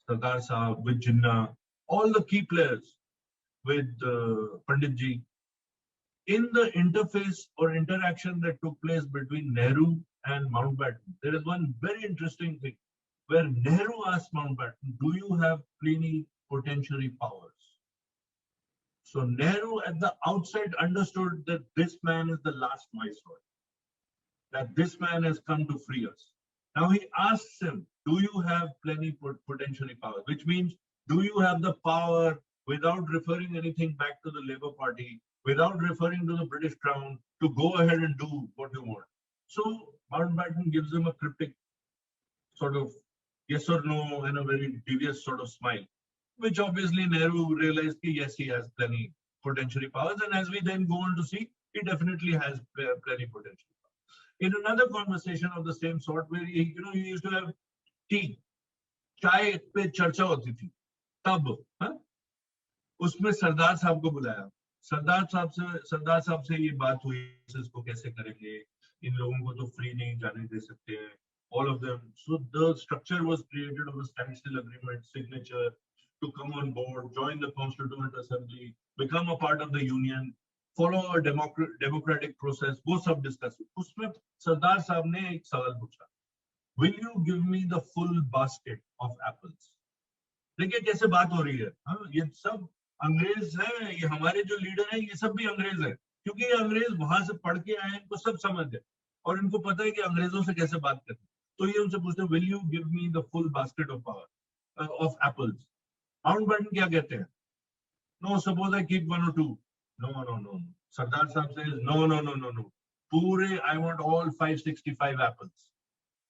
Sardar Sahab, with Jinnah, all the key players, with Panditji. In the interface or interaction that took place between Nehru and Mountbatten, there is one very interesting thing where Nehru asked Mountbatten, "Do you have plenipotentiary powers?" So Nehru at the outset understood that this man is the last viceroy, that this man has come to free us. Now he asks him, "Do you have plenipotentiary powers?" Which means, do you have the power, without referring anything back to the Labour Party, without referring to the British Crown to go ahead and do what you want. So Mountbatten gives him a cryptic sort of yes or no and a very devious sort of smile, which obviously Nehru realized that yes, he has plenty potentially powers, and as we then go on to see, he definitely has plenty potential. In another conversation of the same sort, where he used to have tea, चाय पे चर्चा होती थी, तब उसमें सरदार साहब को बुलाया, सरदार साहब से ये बात हुई, इसको कैसे करेंगे, इन लोगों को तो फ्री नहीं जाने दे सकते हैं, all of them. So the structure was created of a standstill agreement, signature to come on board, join the Constituent Assembly, become a part of the union, follow a democratic process. वो सब discuss हुई. उसमें सरदार साहब ने एक सवाल पूछा, will you give me the full basket of apples? देखिए कैसे बात हो रही है. ये सब अंग्रेज है, ये हमारे जो लीडर हैं ये सब भी अंग्रेज है, क्योंकि ये अंग्रेज वहां से पढ़ के आए, इनको सब समझ है और इनको पता है कि अंग्रेजों से कैसे बात करनी. तो ये उनसे पूछते हैं, will you give me the full basket of power of apples? Mountbatten क्या कहते हैं? No, suppose I keep 1 or 2. No no no. Sardar Sahab से no no no no no, पूरे I want all 565 apples,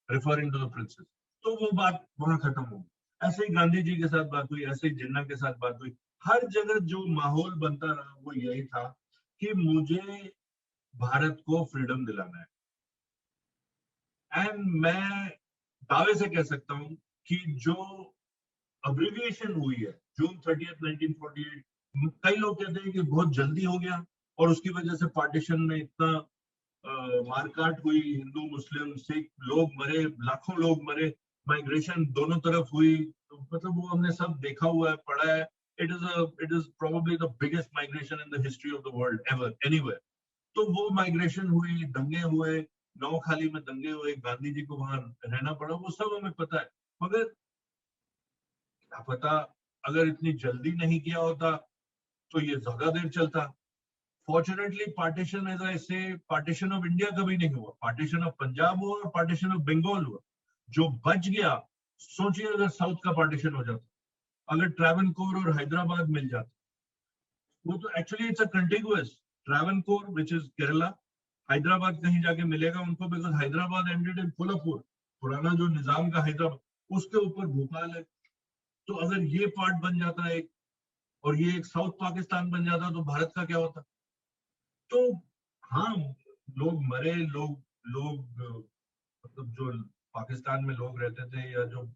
referring to the princes. तो वो बात वहां खत्म हो गई. ऐसे ही गांधी जी के साथ बात हुई, ऐसे ही जिन्ना के साथ बात हुई. हर जगह जो माहौल बनता रहा वो यही था कि मुझे भारत को फ्रीडम दिलाना है. एंड मैं दावे से कह सकता हूं कि जो अब्रिविएशन हुई है जून 30, 1948, कई लोग कहते हैं कि बहुत जल्दी हो गया और उसकी वजह से पार्टीशन में इतना मारकाट हुई, हिंदू मुस्लिम सिख लोग मरे, लाखों लोग मरे, माइग्रेशन दोनों तरफ हुई. तो मतलब वो हमने सब देखा हुआ है, पढ़ा है. It is probably the biggest migration in the history of the world ever anywhere. तो वो माइग्रेशन हुई, दंगे हुए, नौखाली में दंगे हुए, गांधी जी को वहां रहना पड़ा, वो सब हमें पता है. मगर क्या पता अगर इतनी जल्दी नहीं किया होता तो ये ज्यादा देर चलता. फॉर्चुनेटली पार्टीशन, एज आई से, पार्टीशन ऑफ इंडिया कभी नहीं हुआ, पार्टीशन ऑफ पंजाब हुआ और पार्टीशन ऑफ बंगाल हुआ. जो बच गया, सोचिए अगर साउथ का पार्टीशन हो जाता, अगर ट्रावनकोर और हैदराबाद मिल जाता, वो तो actually it's a contiguous. Travancore which is Kerala, Hyderabad कहीं जाके मिलेगा उनको, because Hyderabad ended in Kolhapur, पुराना जो निजाम का हैदराबाद, उसके ऊपर भोपाल है. तो अगर ये पार्ट बन जाता है और ये एक साउथ पाकिस्तान बन जाता तो भारत का क्या होता. तो हाँ, लोग मरे, लोग लोग मतलब जो पाकिस्तान में लोग रहते थे या जो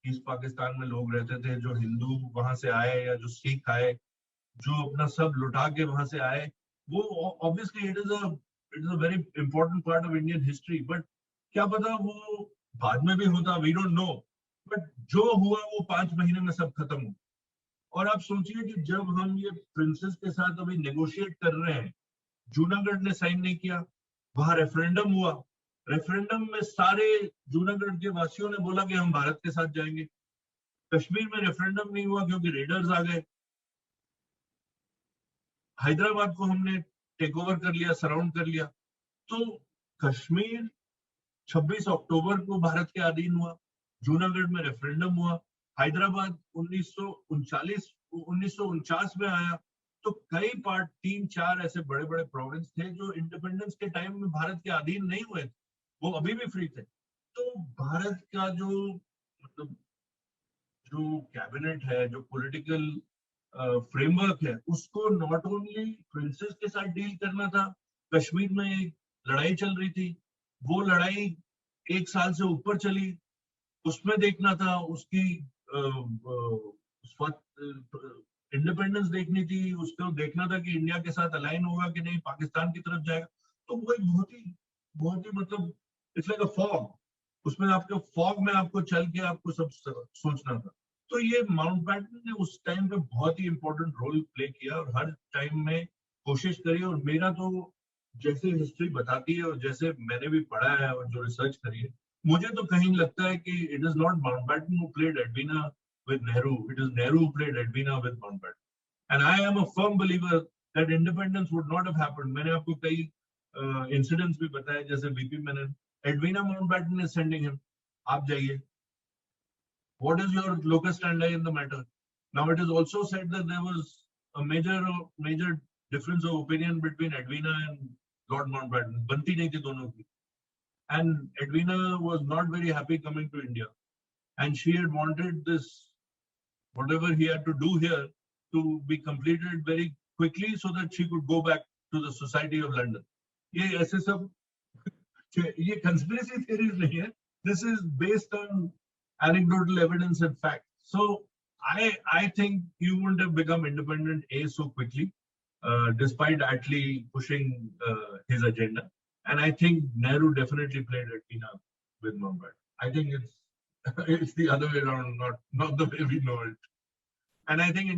ईस्ट पाकिस्तान में लोग रहते थे, जो हिंदू वहां से आए या जो सिख आए, जो अपना सब लुटा के वहां से आए, वो obviously it is a very important part of Indian history. But क्या पता वो बाद में भी होता, वी डोंट नो. बट जो हुआ वो 5 महीने में सब खत्म हो. और आप सोचिए कि जब हम ये प्रिंसेस के साथ अभी नेगोशिएट कर रहे हैं, जूनागढ़ ने साइन नहीं किया, वहां रेफरेंडम हुआ, रेफरेंडम में सारे जूनागढ़ के वासियों ने बोला कि हम भारत के साथ जाएंगे. कश्मीर में रेफरेंडम नहीं हुआ क्योंकि रेडर्स आ गए. हैदराबाद को हमने टेक ओवर कर लिया, सराउंड कर लिया. तो कश्मीर 26 अक्टूबर को भारत के अधीन हुआ, जूनागढ़ में रेफरेंडम हुआ, हैदराबाद 1949 में आया. तो कई पार्ट, 3-4 ऐसे बड़े बड़े प्रोविंस थे जो इंडिपेंडेंस के टाइम में भारत के अधीन नहीं हुए थे, वो अभी भी फ्री थे. तो भारत का जो मतलब जो कैबिनेट है, जो पॉलिटिकल फ्रेमवर्क है, उसको नॉट ओनली प्रिंसेस के साथ डील करना था. कश्मीर में एक लड़ाई चल रही थी, वो लड़ाई 1 साल से ऊपर चली, उसमें देखना था, उसकी इंडिपेंडेंस देखनी थी, उसको देखना था कि इंडिया के साथ अलाइन होगा कि नहीं, पाकिस्तान की तरफ जाएगा. तो वो एक बहुत ही मतलब इट्स लाइक अ फॉग. उसमें आपके फॉग में आपको चल के आपको सब सोचना था. तो ये माउंटबेटन ने उस टाइम पे बहुत ही इंपॉर्टेंट रोल प्ले किया और हर टाइम में कोशिश करी. और मेरा तो जैसे हिस्ट्री बताती है और जैसे मैंने भी पढ़ा है और जो रिसर्च करी है, मुझे तो कहीं लगता है कि it is not Mountbatten who played Edwina with Nehru. It is Nehru who played Edwina with Mountbatten. And I am a firm believer that independence would not have happened. मैंने आपको कई incidents भी बताए, जैसे VP Menon, Edwina Mountbatten is sending him, आप जाइए. What is your locus standi in the matter? Now it is also said that there was a major difference of opinion between Edwina and Lord Mountbatten. Banti nahi thi dono ki. And Edwina was not very happy coming to India. And she had wanted this, whatever he had to do here, to be completed very quickly so that she could go back to the Society of London. ये ऐसे सब ये conspiracy theories नहीं है. This is based on anecdotal evidence and fact. So I think he wouldn't have become independent so quickly, despite Attlee pushing his agenda. And I think Nehru definitely played Athena with Mumbai. I think it's it's the other way around, not the way we know it. And I think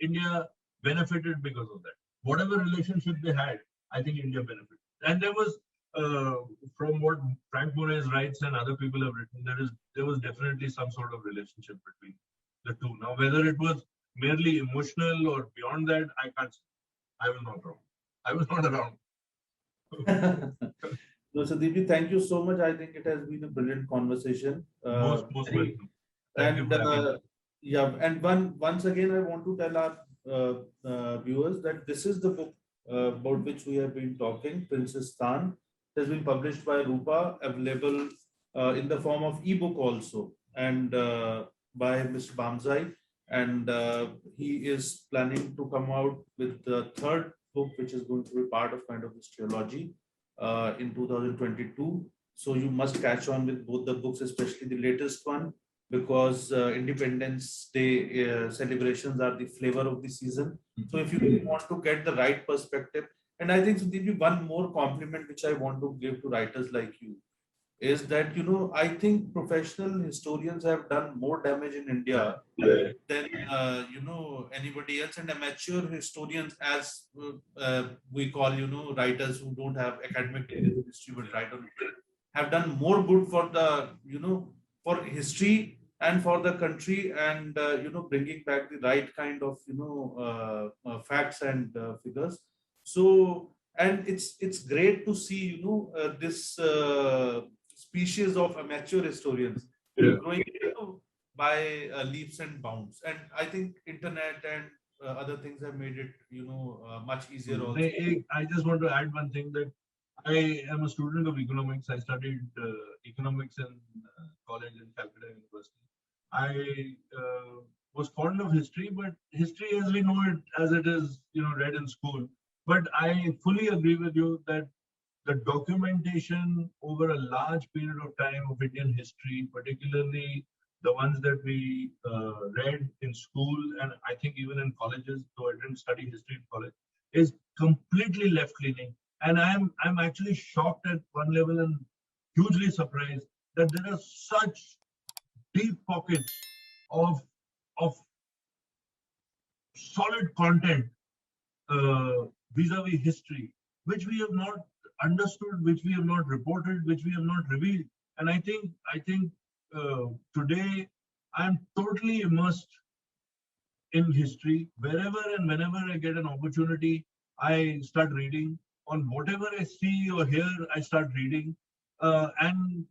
India benefited because of that. Whatever relationship they had, I think India benefited. And there was, uh, from what Frank Moraes writes and other people have written, there was definitely some sort of relationship between the two. Now, whether it was merely emotional or beyond that, I can't say. I was not wrong. I was not around. No, Sandeep, thank you so much. I think it has been a brilliant conversation. Most welcome. Thank you And for having me. yeah, and once again, I want to tell our viewers that this is the book about which we have been talking, Princestan. It has been published by Rupa, available in the form of ebook also, and by Mr. Bamzai. And he is planning to come out with the third book, which is going to be part of kind of this trilogy in 2022. So you must catch on with both the books, especially the latest one, because Independence Day celebrations are the flavor of the season. So if you really want to get the right perspective, and I think Sudeep, one more compliment which I want to give to writers like you is that I think professional historians have done more damage in India than anybody else, and amateur historians, as we call writers who don't have academic degrees in history but write on it, have done more good for the for history and for the country, and bringing back the right kind of facts and figures. So, and it's great to see this species of amateur historians Yeah. growing by leaps and bounds. And I think internet and other things have made it much easier also. I just want to add one thing, that I am a student of economics. I studied economics in college in Calcutta University. I was fond of history, but history as we know it, as it is, read in school. But I fully agree with you that the documentation over a large period of time of Indian history, particularly the ones that we read in school, and I think even in colleges, though I didn't study history in college, is completely left leaning. And I'm actually shocked at one level and hugely surprised that there are such deep pockets of of solid content vis-a-vis history, which we have not understood, which we have not reported, which we have not revealed. And I think today I'm totally immersed in history. Wherever and whenever I get an opportunity, I start reading. On whatever I see or hear, I start reading. And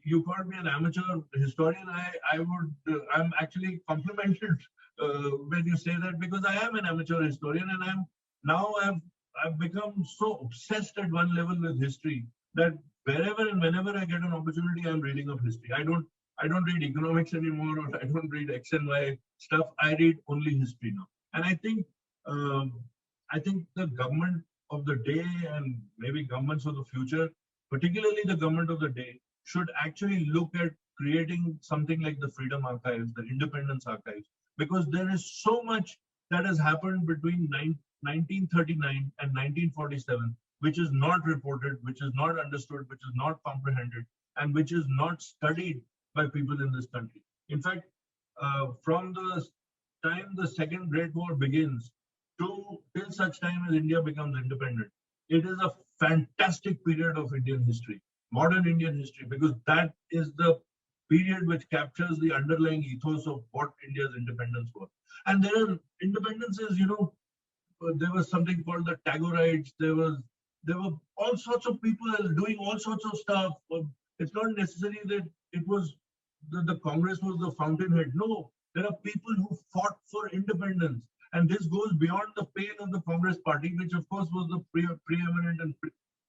you called me an amateur historian. I'm actually complimented when you say that, because I am an amateur historian, and I've become so obsessed at one level with history that wherever and whenever I get an opportunity, I'm reading of history. I don't read economics anymore, or I don't read X and Y stuff. I read only history now. And um, I think the government of the day, and maybe governments of the future, particularly the government of the day, should actually look at creating something like the Freedom Archives, the Independence Archives, because there is so much that has happened between 1939 and 1947, which is not reported, which is not understood, which is not comprehended, and which is not studied by people in this country. In fact, from the time the Second Great War begins to till such time as India becomes independent, it is a fantastic period of Indian history, modern Indian history, because that is the period which captures the underlying ethos of what India's independence was. And there are independences, there was something called the Tagorites. There were all sorts of people doing all sorts of stuff. It's not necessary that it was the Congress was the fountainhead. No, there are people who fought for independence. And this goes beyond the pale of the Congress party, which of course was the preeminent and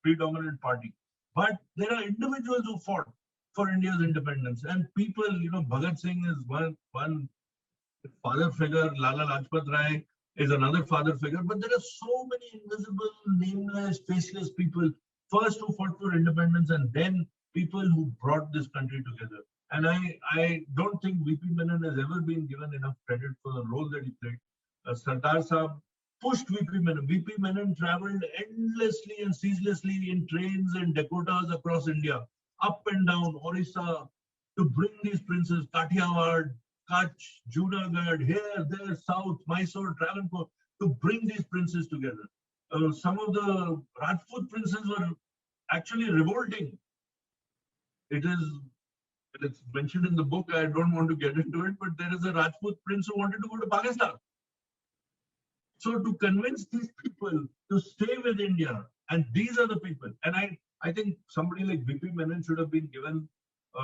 predominant party. But there are individuals who fought for India's independence, and people, Bhagat Singh is one father figure, Lala Lajpat Rai is another father figure, but there are so many invisible, nameless, faceless people, first who fought for independence and then people who brought this country together. And I don't think VP Menon has ever been given enough credit for the role that he played. Sardar Sahab pushed VP Menon. VP Menon traveled endlessly and ceaselessly in trains and Dakotas across India, up and down Orissa, to bring these princes, Kathiawar, Kutch, Junagadh, here, there, South, Mysore, Travancore, to bring these princes together. Some of the Rajput princes were actually revolting. It's mentioned in the book. I don't want to get into it, but there is a Rajput prince who wanted to go to Pakistan. So to convince these people to stay with India, and these are the people, and I think somebody like VP Menon should have been given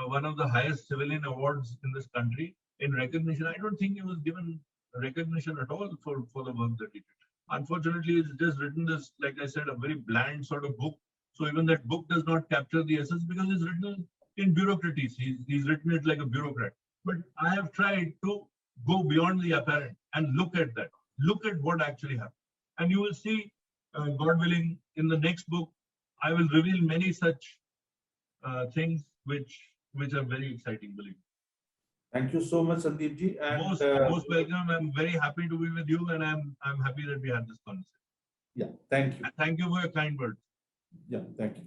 one of the highest civilian awards in this country in recognition. I don't think he was given recognition at all for the work that he did. Unfortunately, he's just written this, like I said, a very bland sort of book. So even that book does not capture the essence because it's written in bureaucracies. He's written it like a bureaucrat. But I have tried to go beyond the apparent and look at that. Look at what actually happened. And you will see, God willing, in the next book, I will reveal many such things which are very exciting, believe me. Thank you so much, Sandeep ji. And most welcome. I'm very happy to be with you, and I'm happy that we had this conversation. Yeah, thank you. And thank you for your kind words. Yeah, thank you.